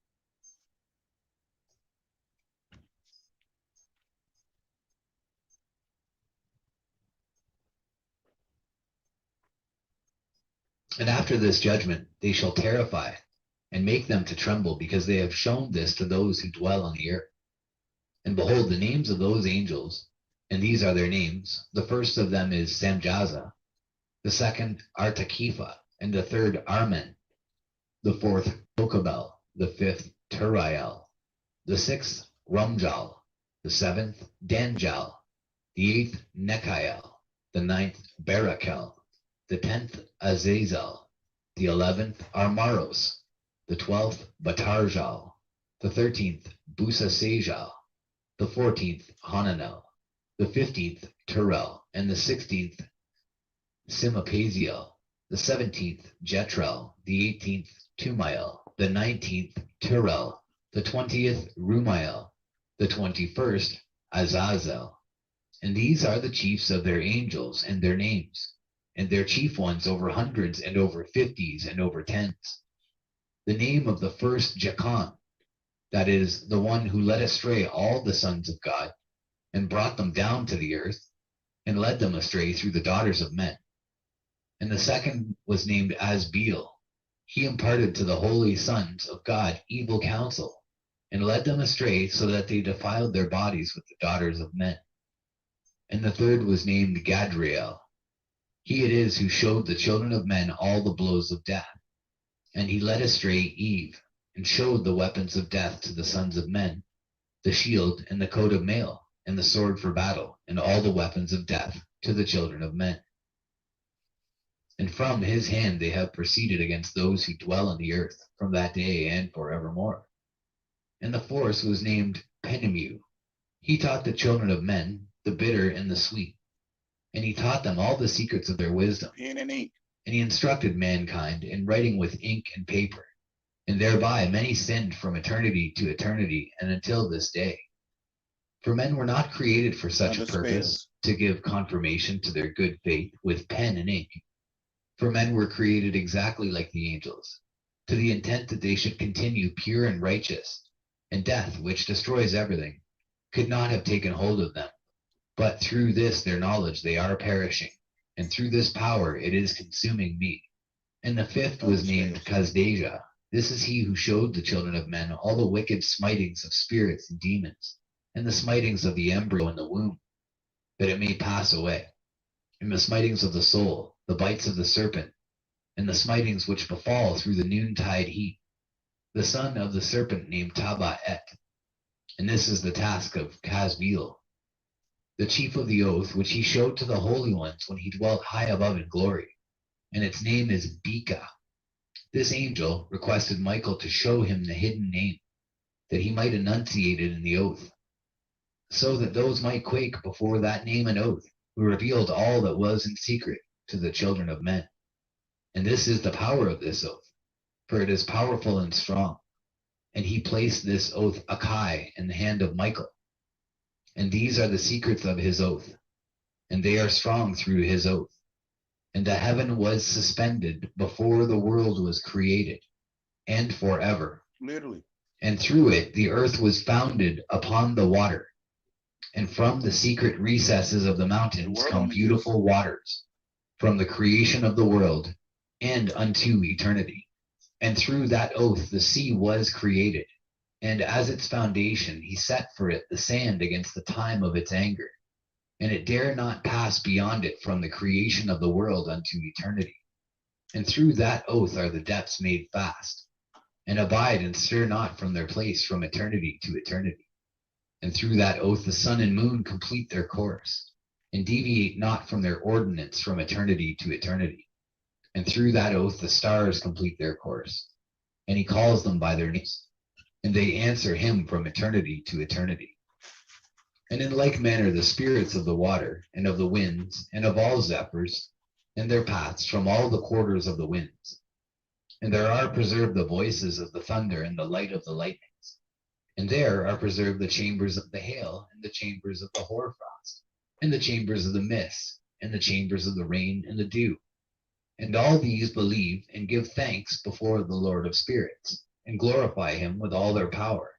And after this judgment they shall terrify and make them to tremble, because they have shown this to those who dwell on the earth. And behold, the names of those angels, and these are their names. The first of them is Samjaza, the second Artakifa, and the third Armen, the fourth Kokabel, the fifth Turiel, the sixth Rumjal, the seventh Danjal, the eighth Nekiel, the ninth Barakel, the 10th Azazel, the 11th Armaros, the 12th Batarjal, the 13th Busasajal, the 14th Hananel, the 15th Turel, and the 16th Simapaziel, the 17th Jetrel, the 18th Tumael, the 19th Turel, the 20th Rumael, the 21st Azazel. And these are the chiefs of their angels and their names, and their chief ones over hundreds and over fifties and over tens. The name of the first Jachan, that is, the one who led astray all the sons of God, and brought them down to the earth, and led them astray through the daughters of men. And the second was named Asbeel. He imparted to the holy sons of God evil counsel, and led them astray so that they defiled their bodies with the daughters of men. And the third was named Gadriel. He it is who showed the children of men all the blows of death. And he led astray Eve, and showed the weapons of death to the sons of men, the shield and the coat of mail, and the sword for battle, and all the weapons of death to the children of men. And from his hand they have proceeded against those who dwell on the earth from that day and forevermore. And the fourth was named Penemu. He taught the children of men the bitter and the sweet, and he taught them all the secrets of their wisdom. Pen and ink. And he instructed mankind in writing with ink and paper, and thereby many sinned from eternity to eternity and until this day. For men were not created for such a Under purpose, spells. to give confirmation to their good faith with pen and ink. For men were created exactly like the angels, to the intent that they should continue pure and righteous, and death, which destroys everything, could not have taken hold of them. But through this their knowledge they are perishing, and through this power it is consuming me. And the fifth was named Kazdeja. This is he who showed the children of men all the wicked smitings of spirits and demons, and the smitings of the embryo in the womb, that it may pass away, and the smitings of the soul, the bites of the serpent, and the smitings which befall through the noontide heat, the son of the serpent named Taba-et. And this is the task of Kazbeel, the chief of the oath, which he showed to the holy ones when he dwelt high above in glory, and its name is Bika. This angel requested Michael to show him the hidden name, that he might enunciate it in the oath, so that those might quake before that name and oath, who revealed all that was in secret to the children of men. And this is the power of this oath, for it is powerful and strong. And he placed this oath Akai in the hand of Michael. And these are the secrets of his oath, and they are strong through his oath. And the heaven was suspended before the world was created, and forever. Literally. And through it the earth was founded upon the water. And from the secret recesses of the mountains come beautiful waters, from the creation of the world and unto eternity. And through that oath the sea was created, and as its foundation he set for it the sand against the time of its anger, and it dare not pass beyond it from the creation of the world unto eternity. And through that oath are the depths made fast, and abide and stir not from their place from eternity to eternity. And through that oath the sun and moon complete their course, and deviate not from their ordinance from eternity to eternity. And through that oath the stars complete their course, and he calls them by their names, and they answer him from eternity to eternity. And in like manner the spirits of the water, and of the winds, and of all zephyrs, and their paths from all the quarters of the winds. And there are preserved the voices of the thunder and the light of the lightnings. And there are preserved the chambers of the hail, and the chambers of the hoarfrost, and the chambers of the mist, and the chambers of the rain and the dew. And all these believe and give thanks before the Lord of spirits, and glorify him with all their power.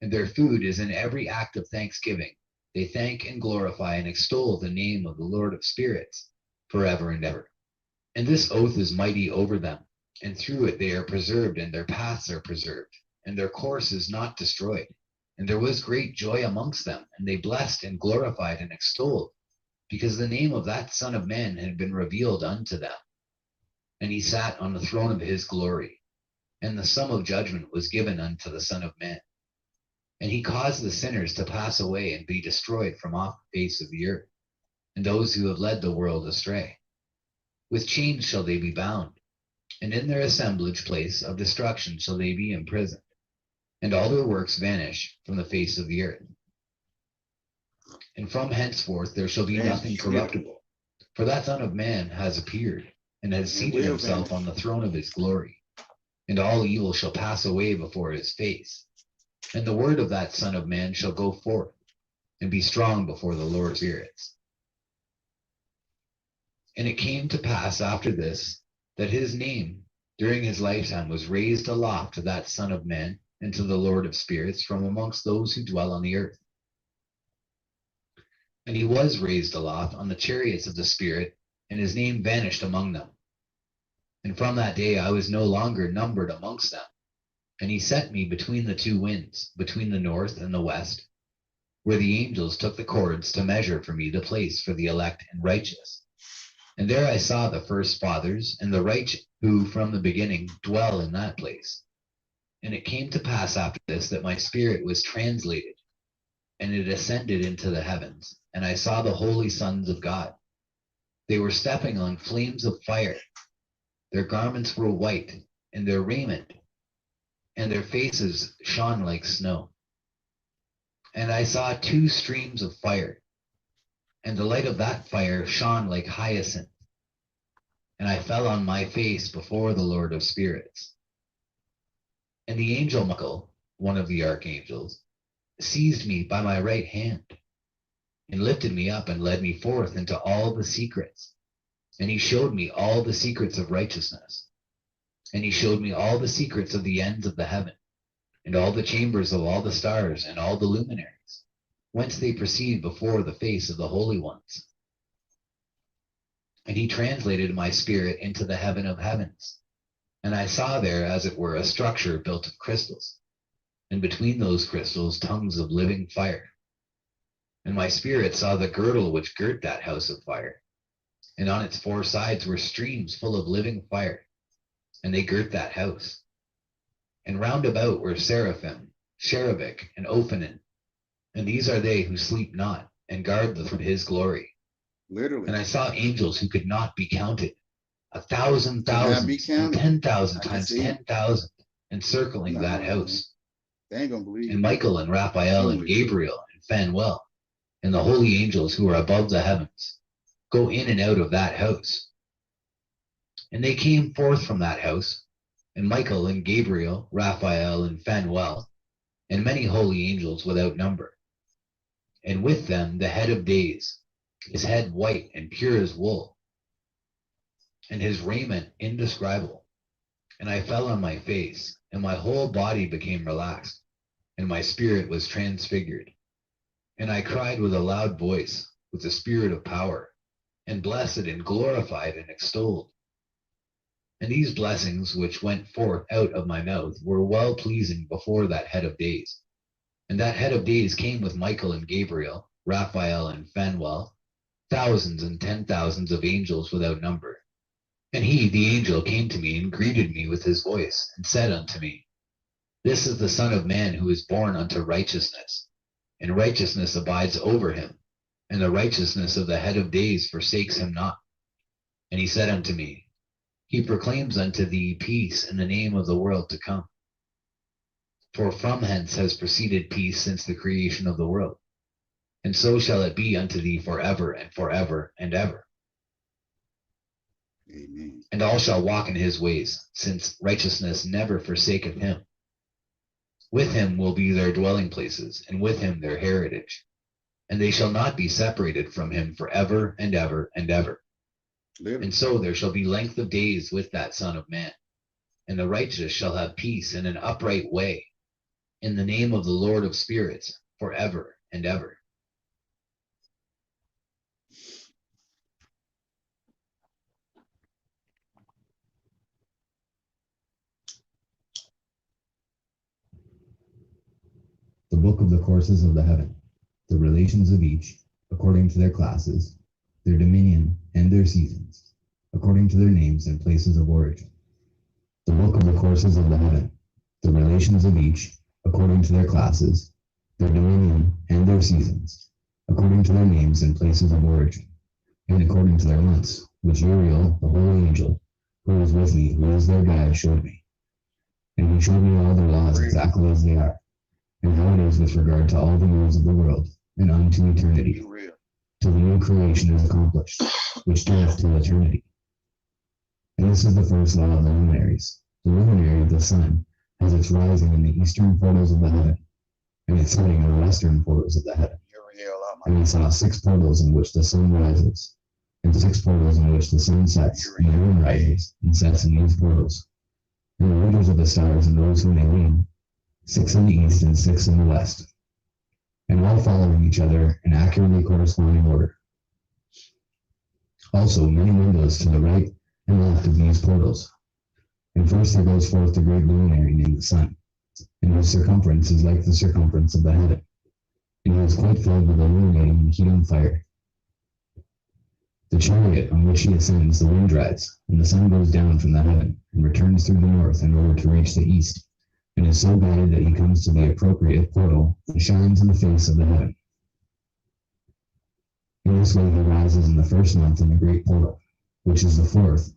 And their food is in every act of thanksgiving. They thank and glorify and extol the name of the Lord of spirits forever and ever. And this oath is mighty over them, and through it they are preserved, and their paths are preserved, and their course is not destroyed. And there was great joy amongst them, and they blessed and glorified and extolled, because the name of that Son of Man had been revealed unto them. And he sat on the throne of his glory, and the sum of judgment was given unto the Son of Man. And he caused the sinners to pass away and be destroyed from off the face of the earth, and those who have led the world astray. With chains shall they be bound, and in their assemblage place of destruction shall they be imprisoned, and all their works vanish from the face of the earth. And from henceforth there shall be nothing corruptible, for that Son of Man has appeared, and has seated himself on the throne of his glory, and all evil shall pass away before his face. And the word of that Son of Man shall go forth, and be strong before the Lord of spirits. And it came to pass after this, that his name during his lifetime was raised aloft to that Son of Man, and to the Lord of spirits from amongst those who dwell on the earth. And he was raised aloft on the chariots of the Spirit, and his name vanished among them. And from that day I was no longer numbered amongst them. And he set me between the two winds, between the north and the west, where the angels took the cords to measure for me the place for the elect and righteous. And there I saw the first fathers and the righteous, who from the beginning dwell in that place. And it came to pass after this that my spirit was translated, and it ascended into the heavens, and I saw the holy sons of God, They were stepping on flames of fire. Their garments were white, and their raiment and their faces shone like snow. And I saw 2 streams of fire, and the light of that fire shone like hyacinth. And I fell on my face before the Lord of Spirits. And the angel Michael, one of the archangels, seized me by my right hand, and lifted me up and led me forth into all the secrets. And he showed me all the secrets of righteousness. And he showed me all the secrets of the ends of the heaven, and all the chambers of all the stars and all the luminaries, whence they proceed before the face of the holy ones. And he translated my spirit into the heaven of heavens. And I saw there, as it were, a structure built of crystals, and between those crystals tongues of living fire. And my spirit saw the girdle which girt that house of fire, and on its 4 sides were streams full of living fire, and they girt that house. And round about were seraphim, cherubic, and ophanim, and these are they who sleep not, and guard the throne of his glory. Literally. And I saw angels who could not be counted, 1,000 Cannot be thousands, counted. and 10,000 I can times see it. 10,000, encircling that house. They ain't gonna believe And it. Michael and Raphael and Gabriel and Phanuel, and the holy angels who are above the heavens, go in and out of that house. And they came forth from that house, and Michael and Gabriel, Raphael and Phanuel, and many holy angels without number. And with them the head of days, his head white and pure as wool, and his raiment indescribable. And I fell on my face, and my whole body became relaxed, and my spirit was transfigured. And I cried with a loud voice, with the spirit of power, and blessed and glorified and extolled. And these blessings which went forth out of my mouth were well pleasing before that head of days. And that head of days came with Michael and Gabriel, Raphael and Phanuel, thousands and 10,000s of angels without number. And he, the angel, came to me and greeted me with his voice, and said unto me, This is the Son of Man who is born unto righteousness, and righteousness abides over him, and the righteousness of the head of days forsakes him not. And he said unto me, He proclaims unto thee peace in the name of the world to come. For from hence has proceeded peace since the creation of the world, and so shall it be unto thee forever and forever and ever. Amen. And all shall walk in his ways, since righteousness never forsaketh him. With him will be their dwelling places, and with him their heritage. And they shall not be separated from him forever and ever and ever. Literally. And so there shall be length of days with that Son of Man. And the righteous shall have peace in an upright way, in the name of the Lord of Spirits, forever and ever. The book of the courses of the heaven, the relations of each, according to their classes, their dominion and their seasons, according to their names and places of origin. The book of the courses of the heaven, the relations of each, according to their classes, their dominion and their seasons, according to their names and places of origin, and according to their months, which Uriel, the holy angel, who was with me, who is their guide, showed me. And he showed me all their laws exactly as they are, and how it is with regard to all the years of the world, and unto eternity, Real. till the new creation is accomplished, which dureth till eternity. And this is the first law of the luminaries. The luminary of the sun has its rising in the eastern portals of the heaven, and its setting in the western portals of the heaven. And I saw 6 portals in which the sun rises, and 6 portals in which the sun sets, and the moon rises and sets in these portals. And the rulers of the stars and those whom they lead, 6 in the east and 6 in the west, and all following each other in accurately corresponding order. Also many windows to the right and left of these portals. And first there goes forth the great luminary named the sun, and whose circumference is like the circumference of the heaven, and he is quite filled with illuminating and heating fire. The chariot on which he ascends, the wind rides, and the sun goes down from the heaven, and returns through the north in order to reach the east, and is so guided that he comes to the appropriate portal and shines in the face of the heaven. In this way he rises in the first month in the great portal, which is the fourth,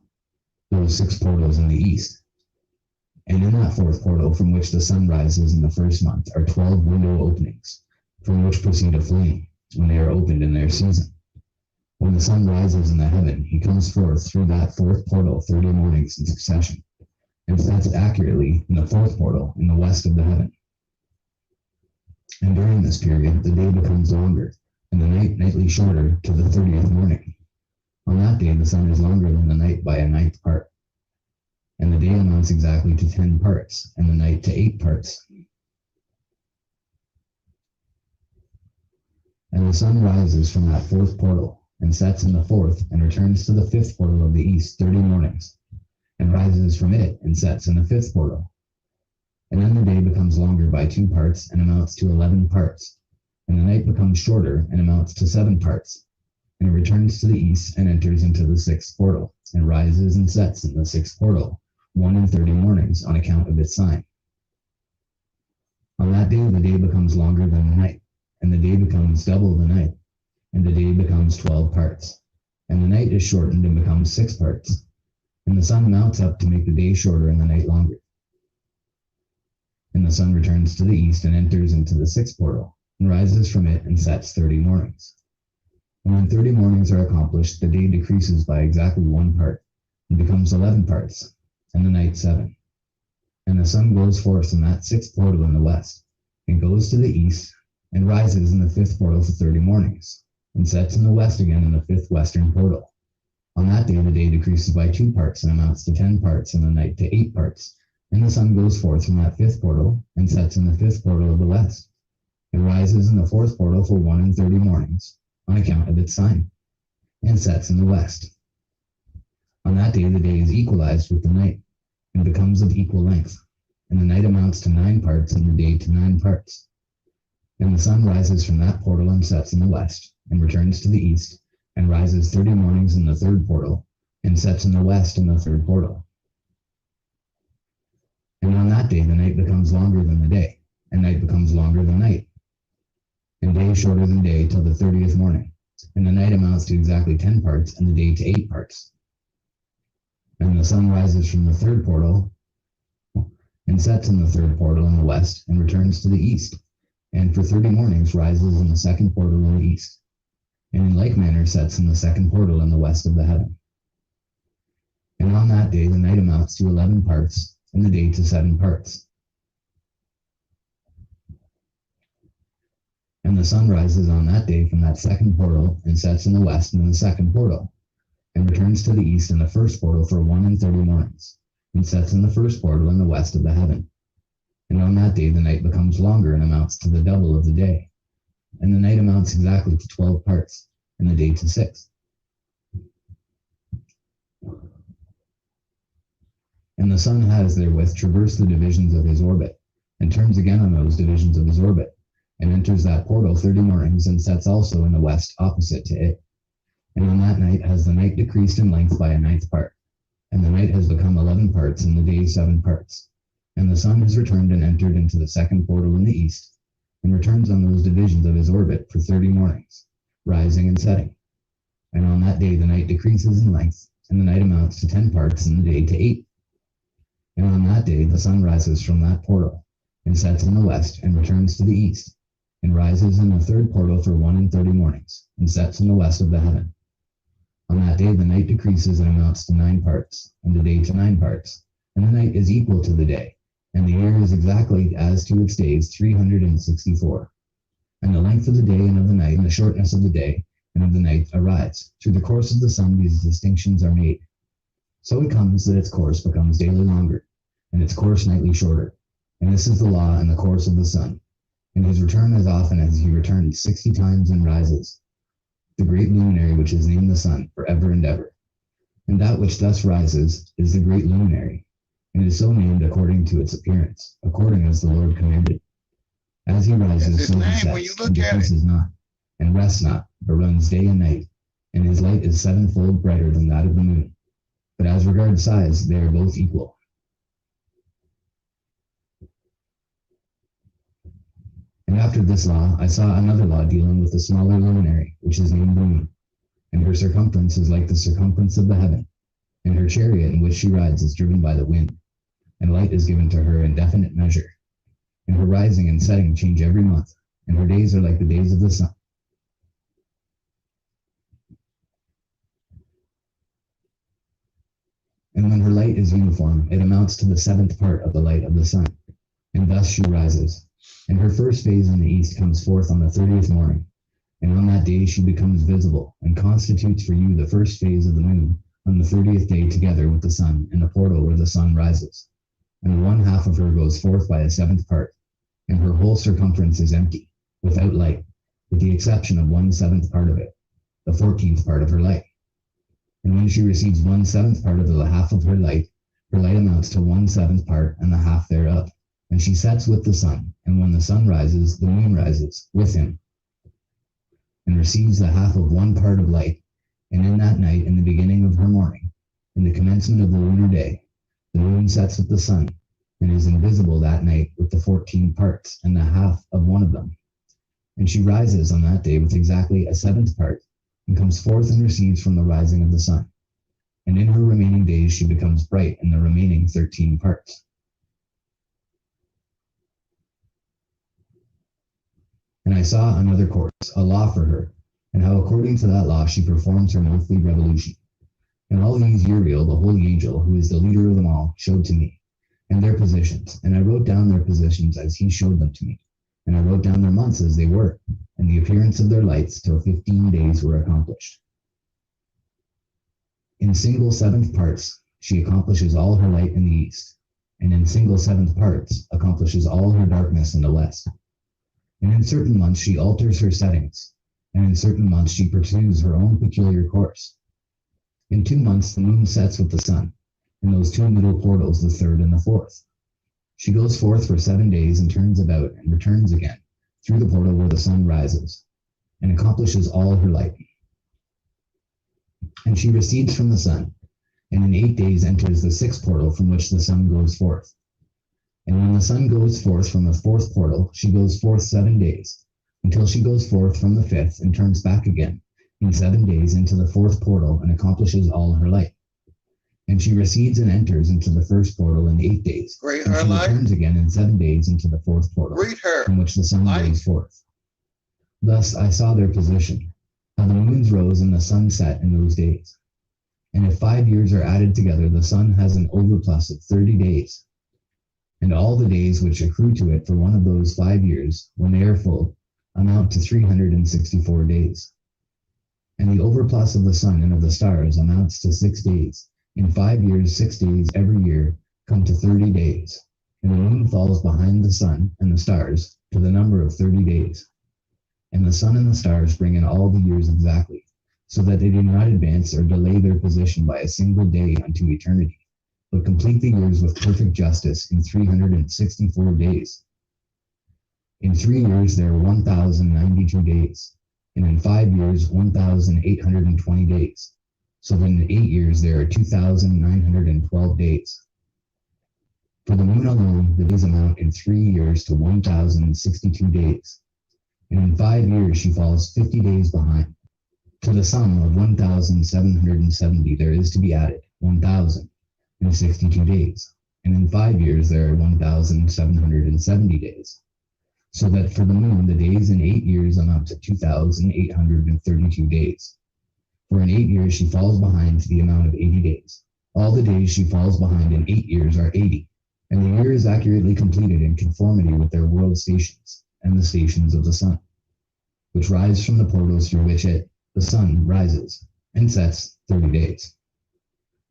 those 6 portals in the east. And in that fourth portal from which the sun rises in the first month are 12 window openings, from which proceed a flame, when they are opened in their season. When the sun rises in the heaven, he comes forth through that fourth portal 30 mornings in succession, and sets accurately in the fourth portal in the west of the heaven. And during this period, the day becomes longer, and the night nightly shorter to the 30th morning. On that day, the sun is longer than the night by a 9th part, and the day amounts exactly to 10 parts, and the night to 8 parts. And the sun rises from that fourth portal, and sets in the fourth, and returns to the fifth portal of the east 30 mornings, and rises from it, and sets in the fifth portal. And then the day becomes longer by 2 parts, and amounts to 11 parts, and the night becomes shorter, and amounts to 7 parts, and it returns to the east, and enters into the 6th portal, and rises and sets in the 6th portal, 1 in 30 mornings, on account of its sign. On that day the day becomes longer than the night, and the day becomes double the night, and the day becomes 12 parts, and the night is shortened and becomes 6 parts, and the sun mounts up to make the day shorter and the night longer. And the sun returns to the east and enters into the 6th portal, and rises from it and sets 30 mornings. And when 30 mornings are accomplished, the day decreases by exactly 1 part, and becomes 11 parts, and the night 7. And the sun goes forth in that 6th portal in the west, and goes to the east, and rises in the 5th portal for 30 mornings, and sets in the west again in the 5th western portal. On that day the day decreases by 2 parts, and amounts to 10 parts, and the night to 8 parts. And the sun goes forth from that 5th portal, and sets in the 5th portal of the west, and rises in the 4th portal for 1 in 30 mornings, on account of its sign, and sets in the west. On that day the day is equalized with the night, and becomes of equal length, and the night amounts to 9 parts, and the day to 9 parts. And the sun rises from that portal and sets in the west, and returns to the east, and rises 30 mornings in the 3rd portal, and sets in the west in the 3rd portal. And on that day the night becomes longer than the day, and night becomes longer than night, and day shorter than day till the 30th morning, and the night amounts to exactly 10 parts, and the day to 8 parts. And the sun rises from the 3rd portal, and sets in the 3rd portal in the west, and returns to the east, and for 30 mornings rises in the 2nd portal in the east, and in like manner sets in the 2nd portal in the west of the heaven. And on that day the night amounts to 11 parts, and the day to 7 parts. And the sun rises on that day from that 2nd portal, and sets in the west in the 2nd portal, and returns to the east in the 1st portal for 1 in 30 mornings, and sets in the 1st portal in the west of the heaven. And on that day the night becomes longer, and amounts to the double of the day, and the night amounts exactly to 12 parts, and the day to 6. And the sun has therewith traversed the divisions of his orbit, and turns again on those divisions of his orbit, and enters that portal 30 mornings, and sets also in the west opposite to it. And on that night has the night decreased in length by a 9th part, and the night has become 11 parts, and the day 7 parts. And the sun has returned and entered into the 2nd portal in the east, and returns on those divisions of his orbit for 30 mornings, rising and setting. And on that day the night decreases in length, and the night amounts to 10 parts, and the day to 8. And on that day the sun rises from that portal, and sets in the west, and returns to the east, and rises in the 3rd portal for 1 in 30 mornings, and sets in the west of the heaven. On that day the night decreases and amounts to 9 parts, and the day to 9 parts, and the night is equal to the day, and the year is exactly as to its days 364. And the length of the day and of the night, and the shortness of the day and of the night arise. Through the course of the sun these distinctions are made. So it comes that its course becomes daily longer, and its course nightly shorter. And this is the law and the course of the sun. And his return as often as he returns 60 times and rises, the great luminary which is named the sun, for ever and ever. And that which thus rises is the great luminary, and is so named according to its appearance, according as the Lord commanded. As he rises, so he sets, and decreases not, and rests not, but runs day and night, and his light is 7-fold brighter than that of the moon. But as regards size, they are both equal. And after this law, I saw another law dealing with a smaller luminary, which is named the moon, and her circumference is like the circumference of the heaven, and her chariot in which she rides is driven by the wind, and light is given to her in definite measure, and her rising and setting change every month, and her days are like the days of the sun. And when her light is uniform, it amounts to the 7th part of the light of the sun, and thus she rises. And her first phase in the east comes forth on the 30th morning, and on that day she becomes visible, and constitutes for you the first phase of the moon on the 30th day together with the sun in the portal where the sun rises. And one half of her goes forth by a 7th part, and her whole circumference is empty, without light, with the exception of 1/7 part of it, the 14th part of her light. And when she receives 1/7 part of the half of her light amounts to 1/7 part and the half thereof. And she sets with the sun, and when the sun rises, the moon rises with him, and receives the half of 1 part of light. And in that night, in the beginning of her morning, in the commencement of the lunar day, the moon sets with the sun, and is invisible that night with the 14 parts and the half of one of them. And she rises on that day with exactly a 7th part, and comes forth and receives from the rising of the sun. And in her remaining days she becomes bright in the remaining 13 parts. And I saw another course, a law for her, and how according to that law she performs her monthly revolution. And all these Uriel, the holy angel, who is the leader of them all, showed to me, and their positions. And I wrote down their positions as he showed them to me. And I wrote down their months as they were, and the appearance of their lights till 15 days were accomplished. In single 7th parts she accomplishes all her light in the east, and in single 7th parts accomplishes all her darkness in the west. And in certain months she alters her settings, and in certain months she pursues her own peculiar course. In 2 months the moon sets with the sun, in those 2 middle portals, the 3rd and the 4th. She goes forth for 7 days and turns about and returns again through the portal where the sun rises, and accomplishes all her light. And she recedes from the sun, and in 8 days enters the 6th portal from which the sun goes forth. And when the sun goes forth from the 4th portal, she goes forth 7 days, until she goes forth from the 5th and turns back again in 7 days into the 4th portal and accomplishes all her light. And she recedes and enters into the 1st portal in 8 days, Great and she highlight. returns again in 7 days into the 4th portal, Read her. from which the sun Light. goes forth. Thus I saw their position, how the moons rose and the sun set in those days. And if 5 years are added together, the sun has an overplus of 30 days. And all the days which accrue to it for one of those 5 years, when they are full, amount to 364 days. And the overplus of the sun and of the stars amounts to 6 days. In 5 years, 6 days every year come to 30 days. And the moon falls behind the sun and the stars to the number of 30 days. And the sun and the stars bring in all the years exactly, so that they do not advance or delay their position by a single day unto eternity, but complete the years with perfect justice in 364 days. In 3 years there are 1,092 days, and in 5 years 1,820 days, so that in 8 years there are 2,912 days. For the moon alone, the days amount in 3 years to 1,062 days, and in 5 years she falls 50 days behind. To the sum of 1,770 there is to be added 1,062 days, and in 5 years there are 1,770 days, so that for the moon the days in 8 years amount to 2,832 days. For in 8 years she falls behind to the amount of 80 days. All the days she falls behind in 8 years are 80, and the year is accurately completed in conformity with their world stations and the stations of the sun, which rise from the portals through which it, the sun, rises and sets 30 days.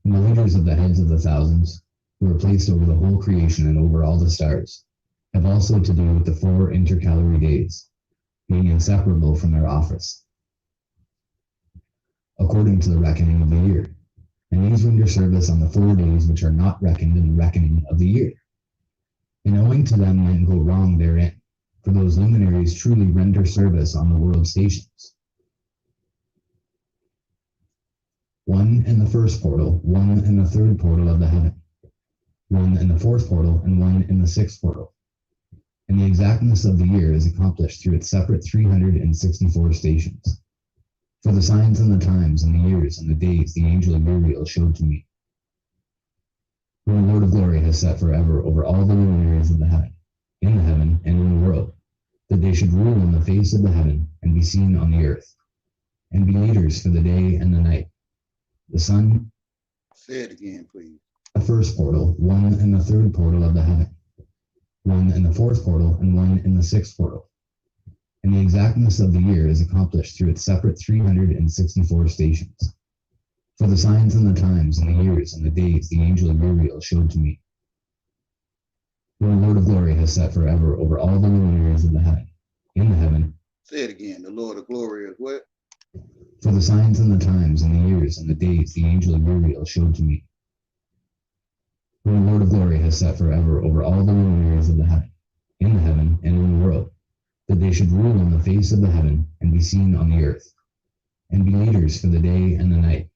And the leaders of the heads of the thousands, who are placed over the whole creation and over all the stars, have also to do with the 4 intercalary days, being inseparable from their office, according to the reckoning of the year. And these render service on the 4 days which are not reckoned in the reckoning of the year. And owing to them men go wrong therein, for those luminaries truly render service on the world stations. 1 in the 1st portal, 1 in the 3rd portal of the heaven, 1 in the 4th portal, and 1 in the 6th portal. and the exactness of the year is accomplished through its separate 364 stations. For the signs and the times and the years and the days the angel Uriel showed to me, who the Lord of glory has set forever over all the luminaries of the heaven, in the heaven and in the world, that they should rule on the face of the heaven and be seen on the earth, and be leaders for the day and the night. The sun, Say it again, please. the first portal, one and the third portal of the heaven, one in the fourth portal, and one in the sixth portal. And the exactness of the year is accomplished through its separate 364 stations. For the signs and the times and the years and the days the angel Uriel showed to me, who the Lord of glory has set forever over all the luminaries of the heaven, in the heaven. Say it again. The Lord of glory is what? For the signs and the times and the years and the days the angel Uriel showed to me, who the Lord of glory has set forever over all the luminaries of the heaven, in the heaven and in the world, that they should rule on the face of the heaven and be seen on the earth, and be leaders for the day and the night,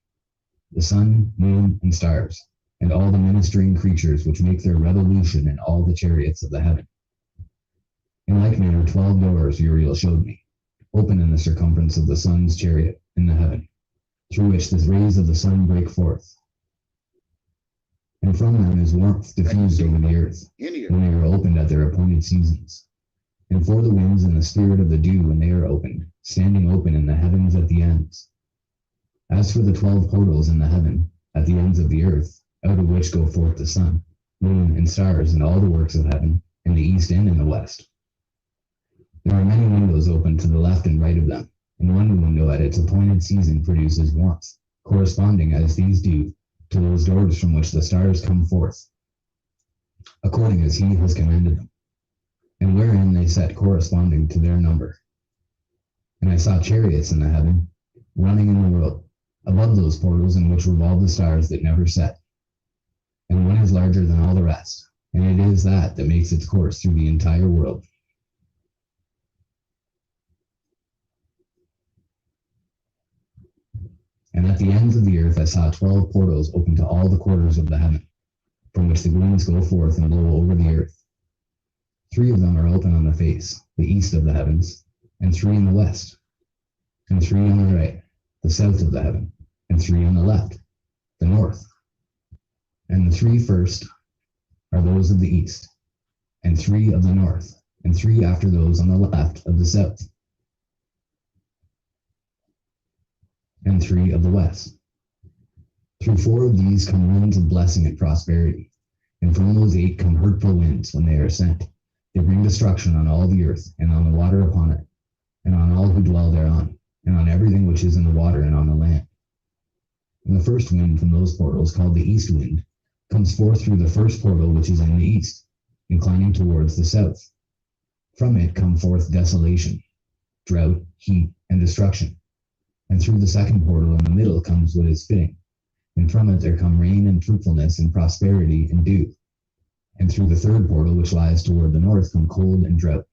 the sun, moon, and stars, and all the ministering creatures which make their revolution in all the chariots of the heaven. In like manner 12 doors Uriel showed me, open in the circumference of the sun's chariot in the heaven, through which the rays of the sun break forth. And from them is warmth diffused over the earth, when they are opened at their appointed seasons. And for the winds and the spirit of the dew when they are opened, standing open in the heavens at the ends. As for the 12 portals in the heaven, at the ends of the earth, out of which go forth the sun, moon, and stars, and all the works of heaven, in the east and in the west. There are many windows open to the left and right of them, and one window at its appointed season produces warmth, corresponding as these do to those doors from which the stars come forth, according as he has commanded them, and wherein they set corresponding to their number. And I saw chariots in the heaven, running in the world, above those portals in which revolve the stars that never set. And one is larger than all the rest, and it is that makes its course through the entire world. And at the ends of the earth I saw 12 portals open to all the quarters of the heaven, from which the winds go forth and blow over the earth. 3 of them are open on the face, the east of the heavens, and 3 in the west, and 3 on the right, the south of the heaven, and 3 on the left, the north. And the 3 first are those of the east, and 3 of the north, and 3 after those on the left of the south, and 3 of the west. Through 4 of these come winds of blessing and prosperity, and from those 8 come hurtful winds when they are sent. They bring destruction on all the earth, and on the water upon it, and on all who dwell thereon, and on everything which is in the water and on the land. And the first wind from those portals, called the east wind, comes forth through the first portal which is in the east, inclining towards the south. From it come forth desolation, drought, heat, and destruction. And through the second portal in the middle comes what is fitting, and from it there come rain and fruitfulness and prosperity and dew. And through the third portal which lies toward the north come cold and drought.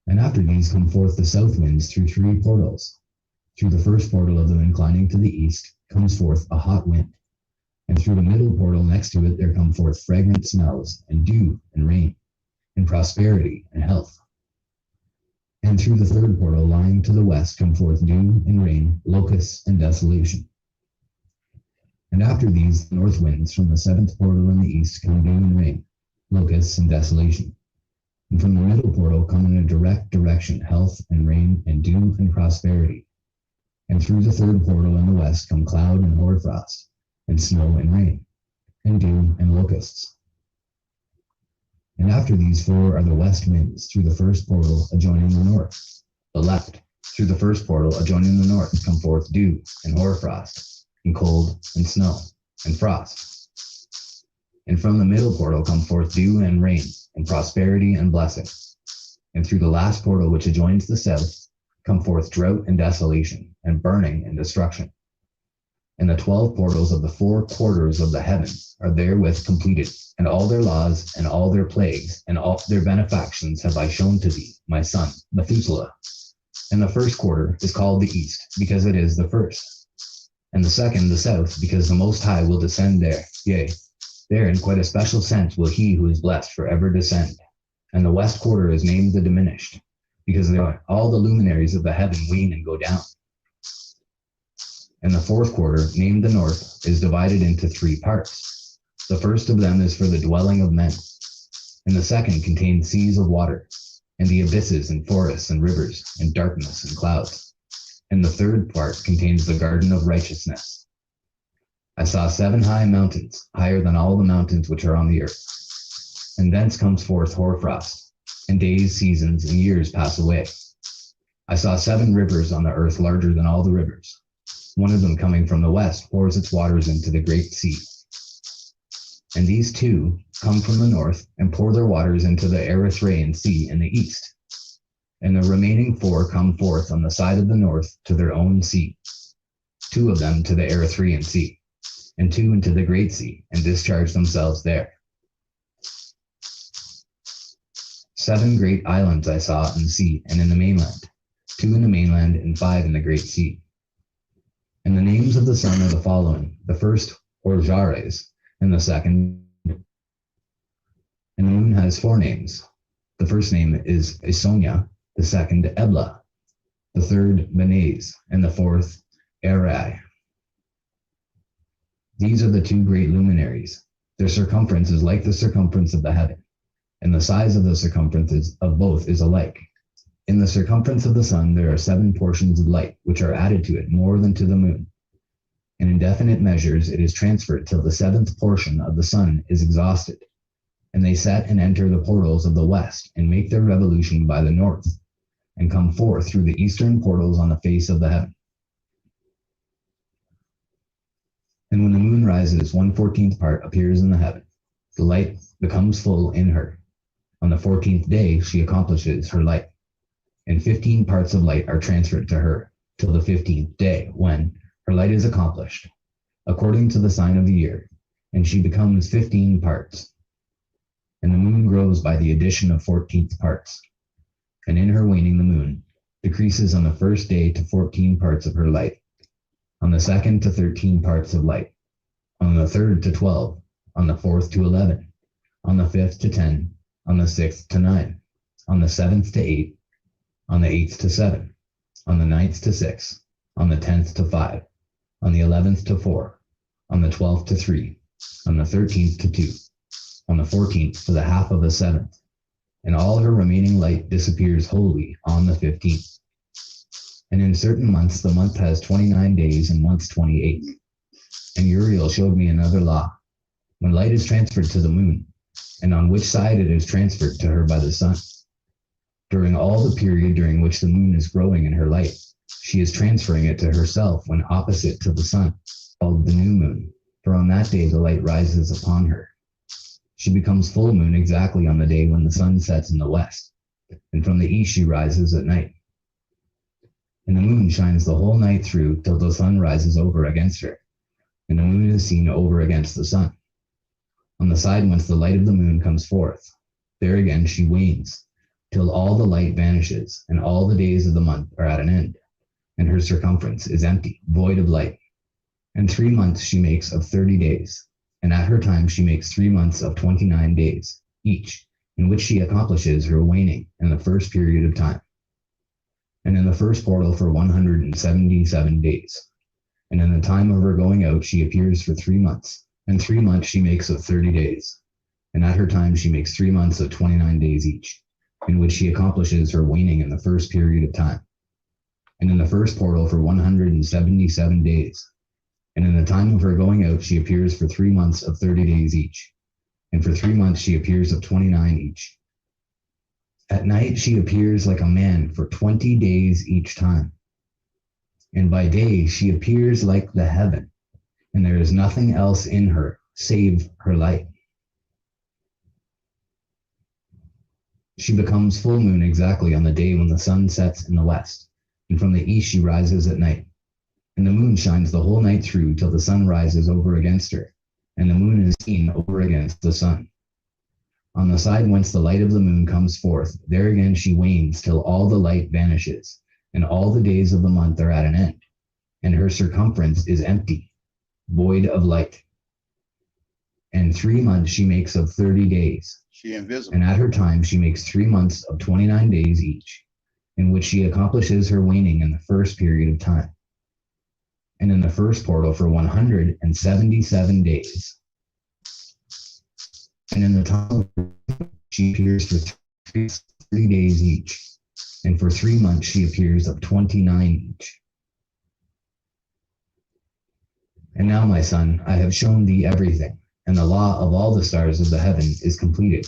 And after these come forth the south winds through 3 portals. Through the first portal of them inclining to the east comes forth a hot wind, and through the middle portal next to it there come forth fragrant smells, and dew, and rain, and prosperity, and health. And through the third portal lying to the west come forth dew, and rain, locusts, and desolation. And after these the north winds from the 7th portal in the east come dew and rain, locusts, and desolation. And from the middle portal come in a direct direction health, and rain, and dew, and prosperity. And through the third portal in the west come cloud and hoarfrost, and snow and rain, and dew and locusts. And after these 4 are the west winds through the first portal adjoining the north. The left, through the first portal adjoining the north, come forth dew and hoarfrost, and cold and snow and frost. And from the middle portal come forth dew and rain, and prosperity and blessing. And through the last portal which adjoins the south come forth drought and desolation, and burning and destruction. And the 12 portals of the 4 quarters of the heaven are therewith completed, and all their laws, and all their plagues, and all their benefactions have I shown to thee, my son, Methuselah. And the first quarter is called the east, because it is the first, and the second the south, because the Most High will descend there. Yea, there in quite a special sense will he who is blessed forever descend. And the west quarter is named the diminished, because all the luminaries of the heaven wane and go down. And the fourth quarter, named the north, is divided into 3 parts. The first of them is for the dwelling of men, and the second contains seas of water, and the abysses and forests and rivers, and darkness and clouds. And the third part contains the garden of righteousness. I saw 7 high mountains, higher than all the mountains which are on the earth. And thence comes forth hoarfrost, and days, seasons, and years pass away. I saw 7 rivers on the earth larger than all the rivers. One of them coming from the west pours its waters into the great sea. And these 2 come from the north and pour their waters into the Erythraean Sea in the east. And the remaining 4 come forth on the side of the north to their own sea, 2 of them to the Erythraean Sea, and 2 into the great sea, and discharge themselves there. 7 great islands I saw in the sea and in the mainland, 2 in the mainland and 5 in the great sea. And the names of the sun are the following: the first, Orjares, and the second. And the moon has 4 names. The first name is Isonia, the second Ebla, the third Menes, and the fourth Erai. These are the 2 great luminaries. Their circumference is like the circumference of the heaven, and the size of the circumferences of both is alike. In the circumference of the sun there are 7 portions of light, which are added to it more than to the moon. And in definite measures it is transferred till the 7th portion of the sun is exhausted. And they set and enter the portals of the west, and make their revolution by the north, and come forth through the eastern portals on the face of the heaven. And when the moon rises, 1/14th part appears in the heaven. The light becomes full in her. On the 14th day she accomplishes her light, and 15 parts of light are transferred to her, till the 15th day, when her light is accomplished, according to the sign of the year, and she becomes 15 parts. And the moon grows by the addition of 14th parts, and in her waning the moon decreases on the first day to 14 parts of her light, on the second to 13 parts of light, on the third to 12, on the fourth to 11, on the fifth to 10, on the sixth to 9, on the 7th to 8, on the 8th to 7, on the 9th to 6, on the 10th to 5, on the 11th to 4, on the 12th to 3, on the 13th to 2, on the 14th to the half of the 7th, and all her remaining light disappears wholly on the 15th. And in certain months the month has 29 days, and months 28. And Uriel showed me another law. When light is transferred to the moon, and on which side it is transferred to her by the sun, during all the period during which the moon is growing in her light, she is transferring it to herself when opposite to the sun, called the new moon, for on that day the light rises upon her. She becomes full moon exactly on the day when the sun sets in the west, and from the east she rises at night. And the moon shines the whole night through till the sun rises over against her, and the moon is seen over against the sun. On the side whence the light of the moon comes forth, there again she wanes, till all the light vanishes, and all the days of the month are at an end, and her circumference is empty, void of light. And 3 months she makes of 30 days, and at her time she makes 3 months of 29 days, each, in which she accomplishes her waning in the first period of time. And in the first portal for 177 days. And in the time of her going out she appears for 3 months, and 3 months she makes of 30 days, and at her time she makes 3 months of 29 days each, in which she accomplishes her waning in the first period of time. And in the first portal for 177 days, and in the time of her going out she appears for 3 months of 30 days each, and for 3 months she appears of 29 each. At night she appears like a man for 20 days each time, and by day she appears like the heaven, and there is nothing else in her save her light. She becomes full moon exactly on the day when the sun sets in the west, and from the east she rises at night. And the moon shines the whole night through till the sun rises over against her, and the moon is seen over against the sun. On the side whence the light of the moon comes forth, there again she wanes till all the light vanishes, and all the days of the month are at an end, and her circumference is empty, void of light. And 3 months she makes of 30 days. She invisible. And at her time she makes 3 months of 29 days each, in which she accomplishes her waning in the first period of time. And in the first portal for 177 days. And in the time she appears for 3 days each, and for 3 months she appears of 29 each. And now, my son, I have shown thee everything, and the law of all the stars of the heaven is completed.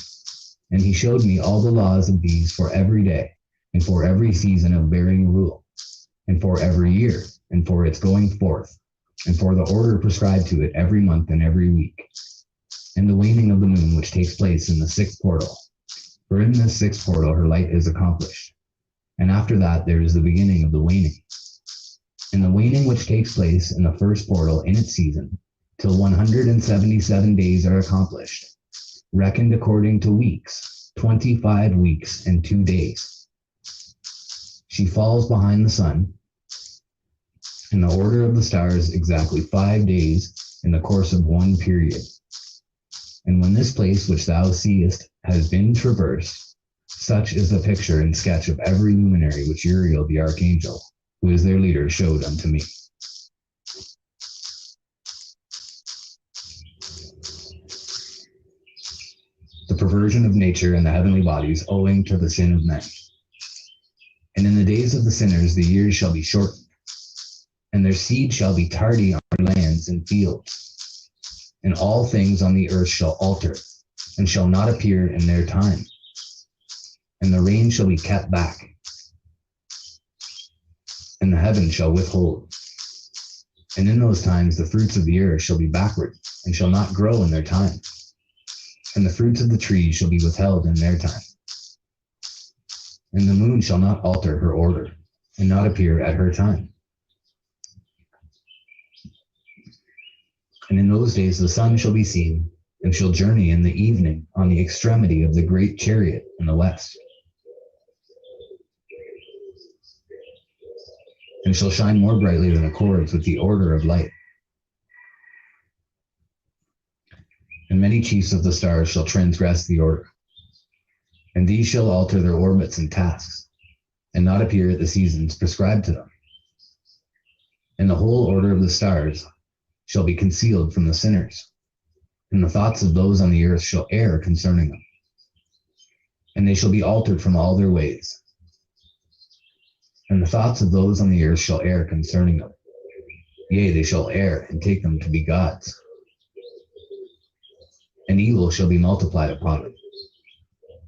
And he showed me all the laws of these for every day, and for every season of bearing rule, and for every year, and for its going forth, and for the order prescribed to it every month and every week, and the waning of the moon which takes place in the sixth portal. For in this sixth portal her light is accomplished, and after that there is the beginning of the waning. And the waning which takes place in the first portal in its season, till 177 days are accomplished, reckoned according to weeks, 25 weeks and 2 days. She falls behind the sun, in the order of the stars, exactly 5 days in the course of one period. And when this place which thou seest has been traversed, such is the picture and sketch of every luminary which Uriel the archangel, who is their leader, showed unto me. The perversion of nature and the heavenly bodies owing to the sin of men. And in the days of the sinners the years shall be shortened, and their seed shall be tardy on their lands and fields. And all things on the earth shall alter, and shall not appear in their time. And the rain shall be kept back, and the heaven shall withhold. And in those times the fruits of the earth shall be backward, and shall not grow in their time. And the fruits of the trees shall be withheld in their time. And the moon shall not alter her order, and not appear at her time. And in those days the sun shall be seen, and shall journey in the evening on the extremity of the great chariot in the west. And shall shine more brightly than accords with the order of light. And many chiefs of the stars shall transgress the order. And these shall alter their orbits and tasks, and not appear at the seasons prescribed to them. And the whole order of the stars shall be concealed from the sinners, and the thoughts of those on the earth shall err concerning them. And they shall be altered from all their ways. And the thoughts of those on the earth shall err concerning them. Yea, they shall err and take them to be gods. And evil shall be multiplied upon them,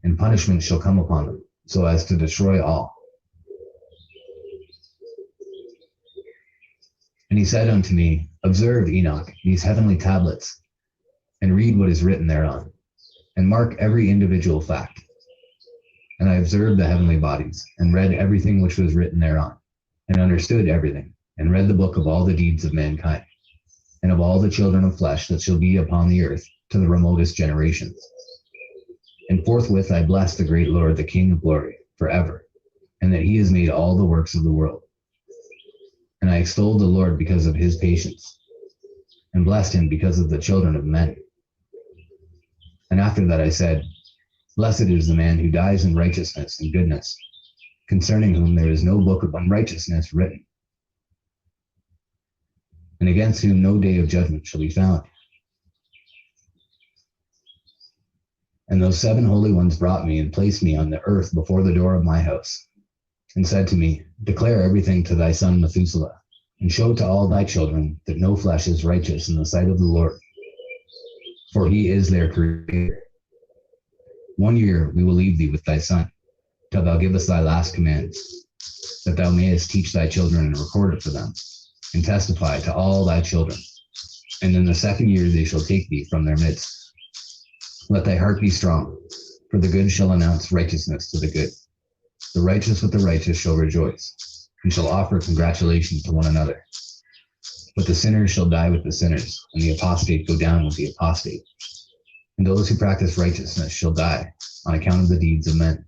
and punishment shall come upon them, so as to destroy all. And he said unto me, Observe, Enoch, these heavenly tablets, and read what is written thereon, and mark every individual fact. And I observed the heavenly bodies, and read everything which was written thereon, and understood everything, and read the book of all the deeds of mankind, and of all the children of flesh that shall be upon the earth to the remotest generations. And forthwith I blessed the great Lord, the King of glory, forever, and that he has made all the works of the world. And I extolled the Lord because of his patience, and blessed him because of the children of men. And after that I said, Blessed is the man who dies in righteousness and goodness, concerning whom there is no book of unrighteousness written, and against whom no day of judgment shall be found. And those 7 holy ones brought me and placed me on the earth before the door of my house, and said to me, Declare everything to thy son Methuselah, and show to all thy children that no flesh is righteous in the sight of the Lord, for he is their creator. 1 year we will leave thee with thy son, till thou give us thy last commands, that thou mayest teach thy children and record it for them, and testify to all thy children. And in the 2nd year they shall take thee from their midst. Let thy heart be strong, for the good shall announce righteousness to the good. The righteous with the righteous shall rejoice, and shall offer congratulations to one another. But the sinners shall die with the sinners, and the apostate go down with the apostate. And those who practice righteousness shall die on account of the deeds of men,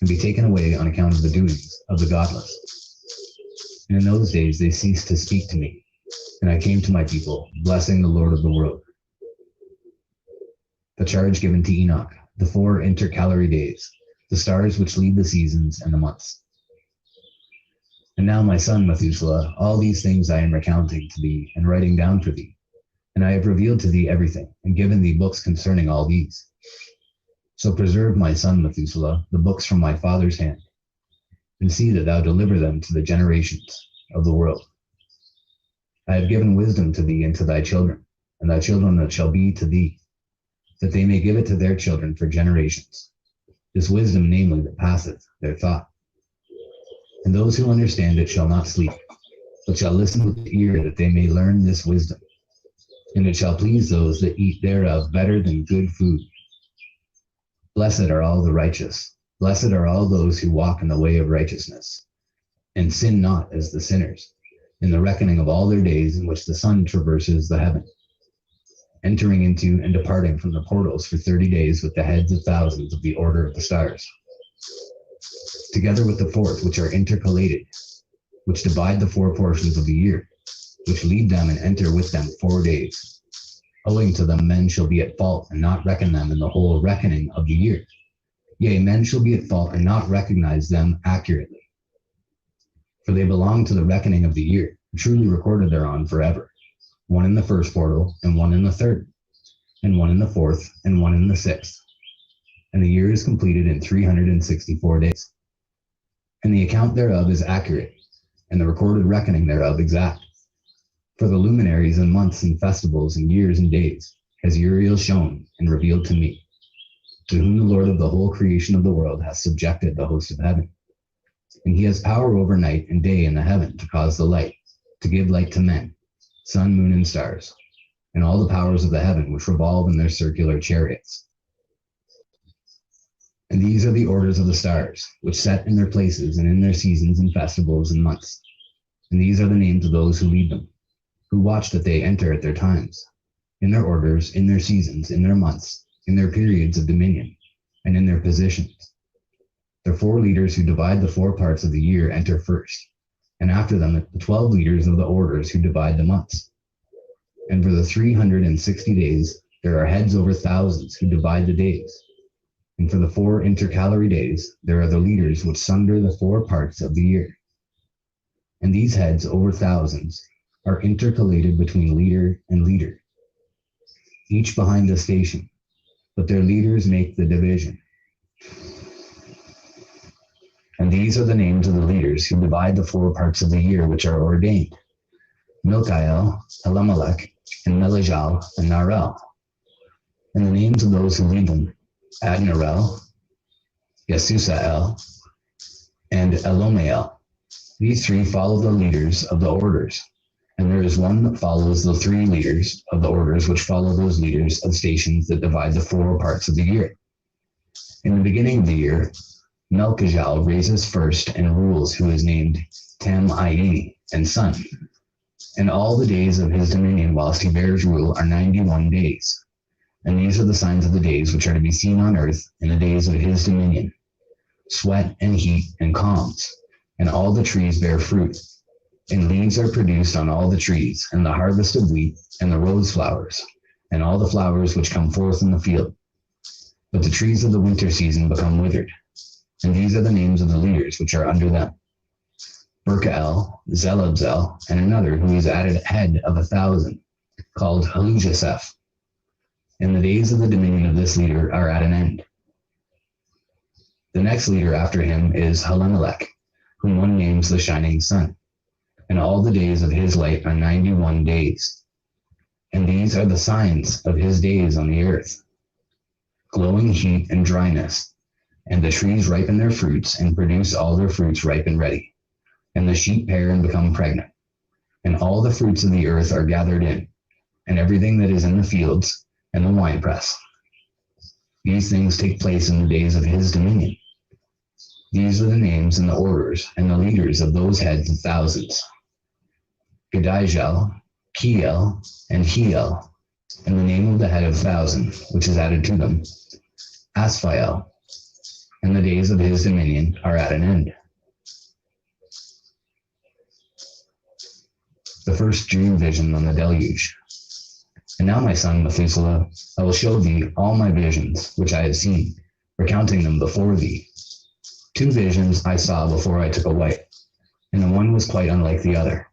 and be taken away on account of the doings of the godless. And in those days they ceased to speak to me, and I came to my people, blessing the Lord of the world. the charge given to Enoch, the 4 intercalary days, the stars which lead the seasons and the months. And now, my son Methuselah, all these things I am recounting to thee and writing down for thee. And I have revealed to thee everything, and given thee books concerning all these. So preserve, my son Methuselah, the books from my father's hand, and see that thou deliver them to the generations of the world. I have given wisdom to thee and to thy children, and thy children that shall be to thee, that they may give it to their children for generations. This wisdom, namely, that passeth their thought. And those who understand it shall not sleep, but shall listen with the ear, that they may learn this wisdom. And it shall please those that eat thereof better than good food. Blessed are all the righteous. Blessed are all those who walk in the way of righteousness, and sin not as the sinners, in the reckoning of all their days in which the sun traverses the heaven, entering into and departing from the portals for 30 days with the heads of thousands of the order of the stars, together with the fourth, which are intercalated, which divide the 4 portions of the year, which lead them and enter with them 4 days. Owing to them, men shall be at fault and not reckon them in the whole reckoning of the year. Yea, men shall be at fault and not recognize them accurately. For they belong to the reckoning of the year, truly recorded thereon forever. 1 in the first portal, and 1 in the third, and 1 in the fourth, and 1 in the sixth. And the year is completed in 364 days. And the account thereof is accurate, and the recorded reckoning thereof exact. For the luminaries and months and festivals and years and days has Uriel shown and revealed to me, to whom the Lord of the whole creation of the world hath subjected the host of heaven. And he has power over night and day in the heaven to cause the light, to give light to men, sun, moon, and stars, and all the powers of the heaven which revolve in their circular chariots. And these are the orders of the stars, which set in their places and in their seasons and festivals and months. And these are the names of those who lead them, who watch that they enter at their times, in their orders, in their seasons, in their months, in their periods of dominion, and in their positions. The 4 leaders who divide the 4 parts of the year enter first, and after them the 12 leaders of the orders who divide the months. And for the 360 days there are heads over thousands who divide the days. And for the 4 intercalary days there are the leaders which sunder the 4 parts of the year. And these heads over thousands are intercalated between leader and leader, each behind a station, but their leaders make the division. And these are the names of the leaders who divide the 4 parts of the year which are ordained: Milkael, Elimelech, and Melejal, and Narel. And the names of those who lead them: Adnarel, Yesusael, and Elomael. These 3 follow the leaders of the orders, and there is one that follows the 3 leaders of the orders which follow those leaders of stations that divide the 4 parts of the year. In the beginning of the year, Melchijal raises first and rules, who is named Tam-I-E, and son. And all the days of his dominion whilst he bears rule are 91 days. And these are the signs of the days which are to be seen on earth in the days of his dominion: sweat and heat and calms, and all the trees bear fruit, and leaves are produced on all the trees, and the harvest of wheat, and the rose flowers, and all the flowers which come forth in the field. But the trees of the winter season become withered. And these are the names of the leaders which are under them: Berkael, Zelabzel, and another who is added head of 1,000, called Halujaseph. And the days of the dominion of this leader are at an end. The next leader after him is Halemelech, whom one names the shining sun. And all the days of his light are 91 days. And these are the signs of his days on the earth: glowing heat and dryness. And the trees ripen their fruits and produce all their fruits ripe and ready. And the sheep pair and become pregnant. And all the fruits of the earth are gathered in, and everything that is in the fields, and the winepress. These things take place in the days of his dominion. These are the names and the orders and the leaders of those heads of thousands: Gedijel, Kiel, and Hiel, and the name of the head of 1,000, which is added to them, Asphael. And the days of his dominion are at an end. The first dream vision on the deluge. And now, my son Methuselah, I will show thee all my visions which I have seen, recounting them before thee. 2 visions I saw before I took a wife, and the one was quite unlike the other.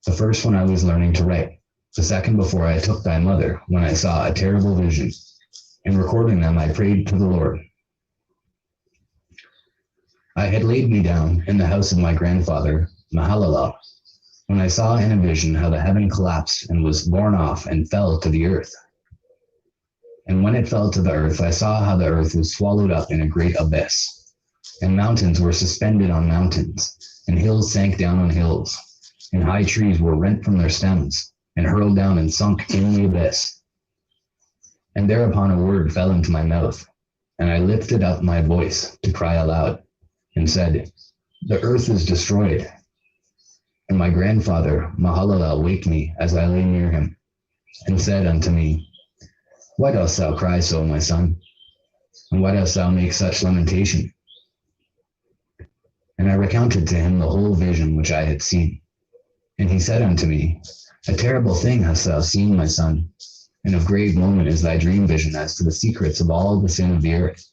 The first when I was learning to write, the second before I took thy mother, when I saw a terrible vision. In recording them, I prayed to the Lord. I had laid me down in the house of my grandfather, Mahalalel, when I saw in a vision how the heaven collapsed and was borne off and fell to the earth. And when it fell to the earth, I saw how the earth was swallowed up in a great abyss, and mountains were suspended on mountains, and hills sank down on hills, and high trees were rent from their stems, and hurled down and sunk in the abyss. And thereupon a word fell into my mouth, and I lifted up my voice to cry aloud, and said, The earth is destroyed. And my grandfather Mahalalel waked me as I lay near him, and said unto me, Why dost thou cry so, my son? And why dost thou make such lamentation? And I recounted to him the whole vision which I had seen. And he said unto me, A terrible thing hast thou seen, my son, and of grave moment is thy dream vision as to the secrets of all the sin of the earth.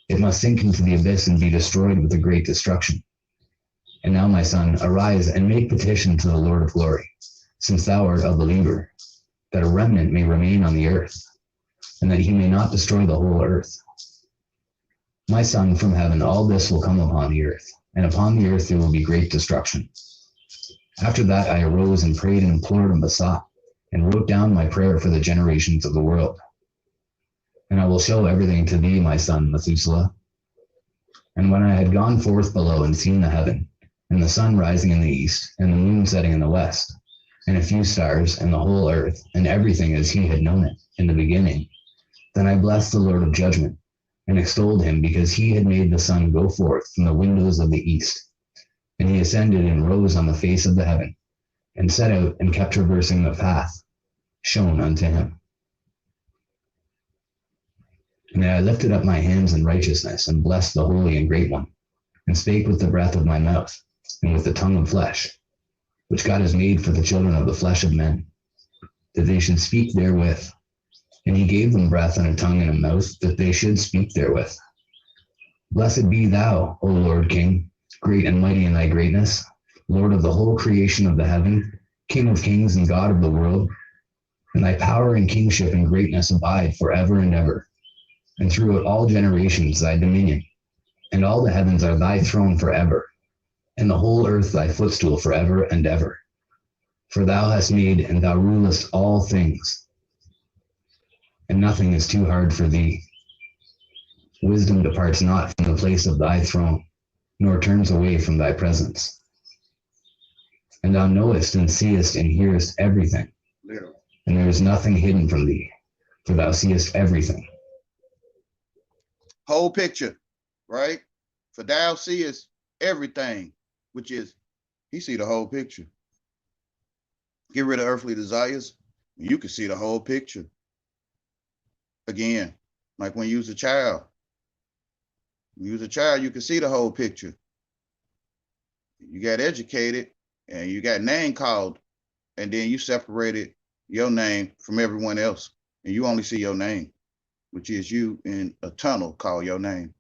It must sink into the abyss and be destroyed with a great destruction. And now, my son, arise and make petition to the Lord of glory, since thou art a believer, that a remnant may remain on the earth, and that he may not destroy the whole earth. My son, from heaven all this will come upon the earth, and upon the earth there will be great destruction. After that I arose and prayed and implored and besought, and wrote down my prayer for the generations of the world. And I will show everything to thee, my son Methuselah. And when I had gone forth below and seen the heaven, and the sun rising in the east, and the moon setting in the west, and a few stars, and the whole earth, and everything as he had known it in the beginning, then I blessed the Lord of judgment, and extolled him, because he had made the sun go forth from the windows of the east. And he ascended and rose on the face of the heaven, and set out and kept traversing the path shown unto him. And I lifted up my hands in righteousness, and blessed the Holy and Great One, and spake with the breath of my mouth, and with the tongue of flesh, which God has made for the children of the flesh of men, that they should speak therewith. And he gave them breath and a tongue and a mouth, that they should speak therewith. Blessed be thou, O Lord King, great and mighty in thy greatness, Lord of the whole creation of the heaven, King of kings and God of the world. And thy power and kingship and greatness abide forever and ever. And throughout all generations thy dominion, and all the heavens are thy throne forever, and the whole earth thy footstool forever and ever. For thou hast made, and thou rulest all things, and nothing is too hard for thee. Wisdom departs not from the place of thy throne, nor turns away from thy presence. And thou knowest and seest and hearest everything, Literally. and there is nothing hidden from thee, for thou seest everything. Whole picture, right? For thou seest everything, which is, he see the whole picture. Get rid of earthly desires, you can see the whole picture. Again, like when you was a child. When you was a child, you can see the whole picture. You got educated and you got name called, and then you separated your name from everyone else, and you only see your name, which is you in a tunnel called your name.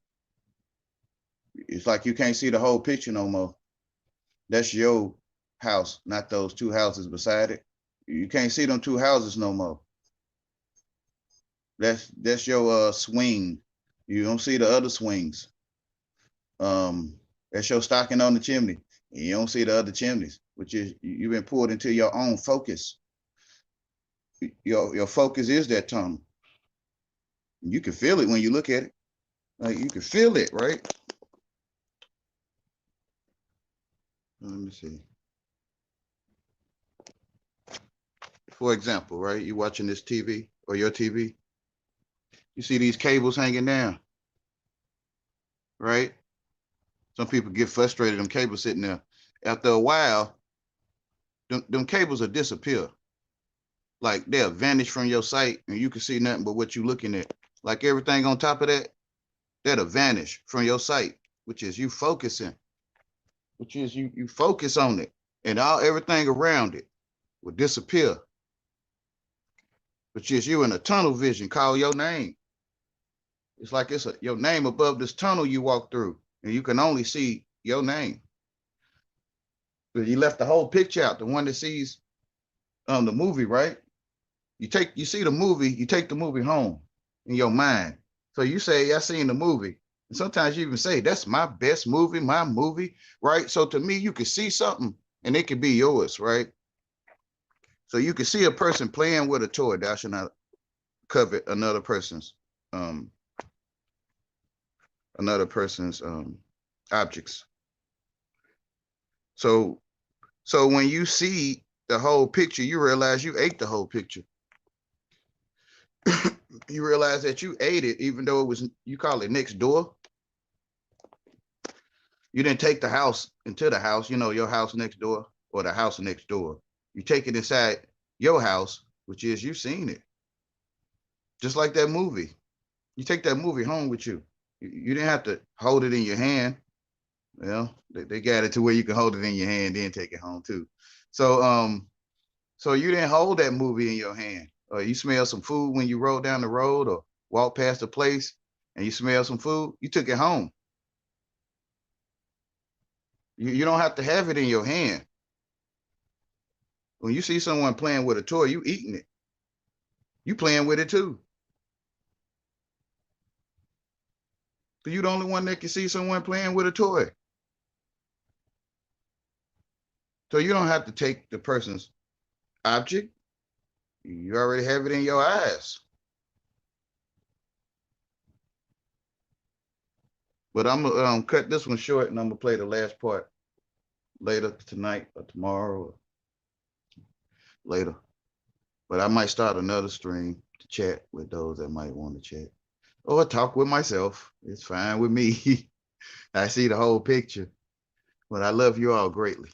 It's like you can't see the whole picture no more. That's your house, not those 2 houses beside it. You can't see them 2 houses no more. That's your swing. You don't see the other swings. That's your stocking on the chimney. And you don't see the other chimneys, which is you've been pulled into your own focus. Your focus is that tunnel. You can feel it when you look at it. Like you can feel it, right? Let me see. For example, right? You're watching this TV or your TV. You see these cables hanging down, right? Some people get frustrated, them cables sitting there. After a while, them cables will disappear. Like they'll vanish from your sight and you can see nothing but what you're looking at. Like everything on top of that, that'll vanish from your sight, which is you focusing, which is you focus on it, and everything around it will disappear. but just you in a tunnel vision, call your name. It's like it's your name above this tunnel you walk through, and you can only see your name. But you left the whole picture out, the one that sees the movie, right? You see the movie, you take the movie home in your mind. So you say, I seen the movie. And sometimes you even say, that's my best movie, my movie, right? So to me, you can see something and it could be yours, right? So you can see a person playing with a toy. Thou shalt not covet another person's objects. So when you see the whole picture, you realize you ate the whole picture. You realize that you ate it, even though it was, you call it next door. You didn't take the house into the house, your house next door or the house next door. You take it inside your house, which is you seen it. Just like that movie. You take that movie home with you. You didn't have to hold it in your hand. Well, they got it to where you can hold it in your hand, then take it home too. So you didn't hold that movie in your hand. Or you smell some food when you rode down the road or walked past a place and you smell some food, you took it home. You don't have to have it in your hand. When you see someone playing with a toy, you eating it. You playing with it too. So you're the only one that can see someone playing with a toy. So you don't have to take the person's object. You already have it in your eyes. But I'm gonna cut this one short, and I'm gonna play the last part later tonight or tomorrow or later. But I might start another stream to chat with those that might want to chat or talk with myself. It's fine with me. I see the whole picture. But I love you all greatly.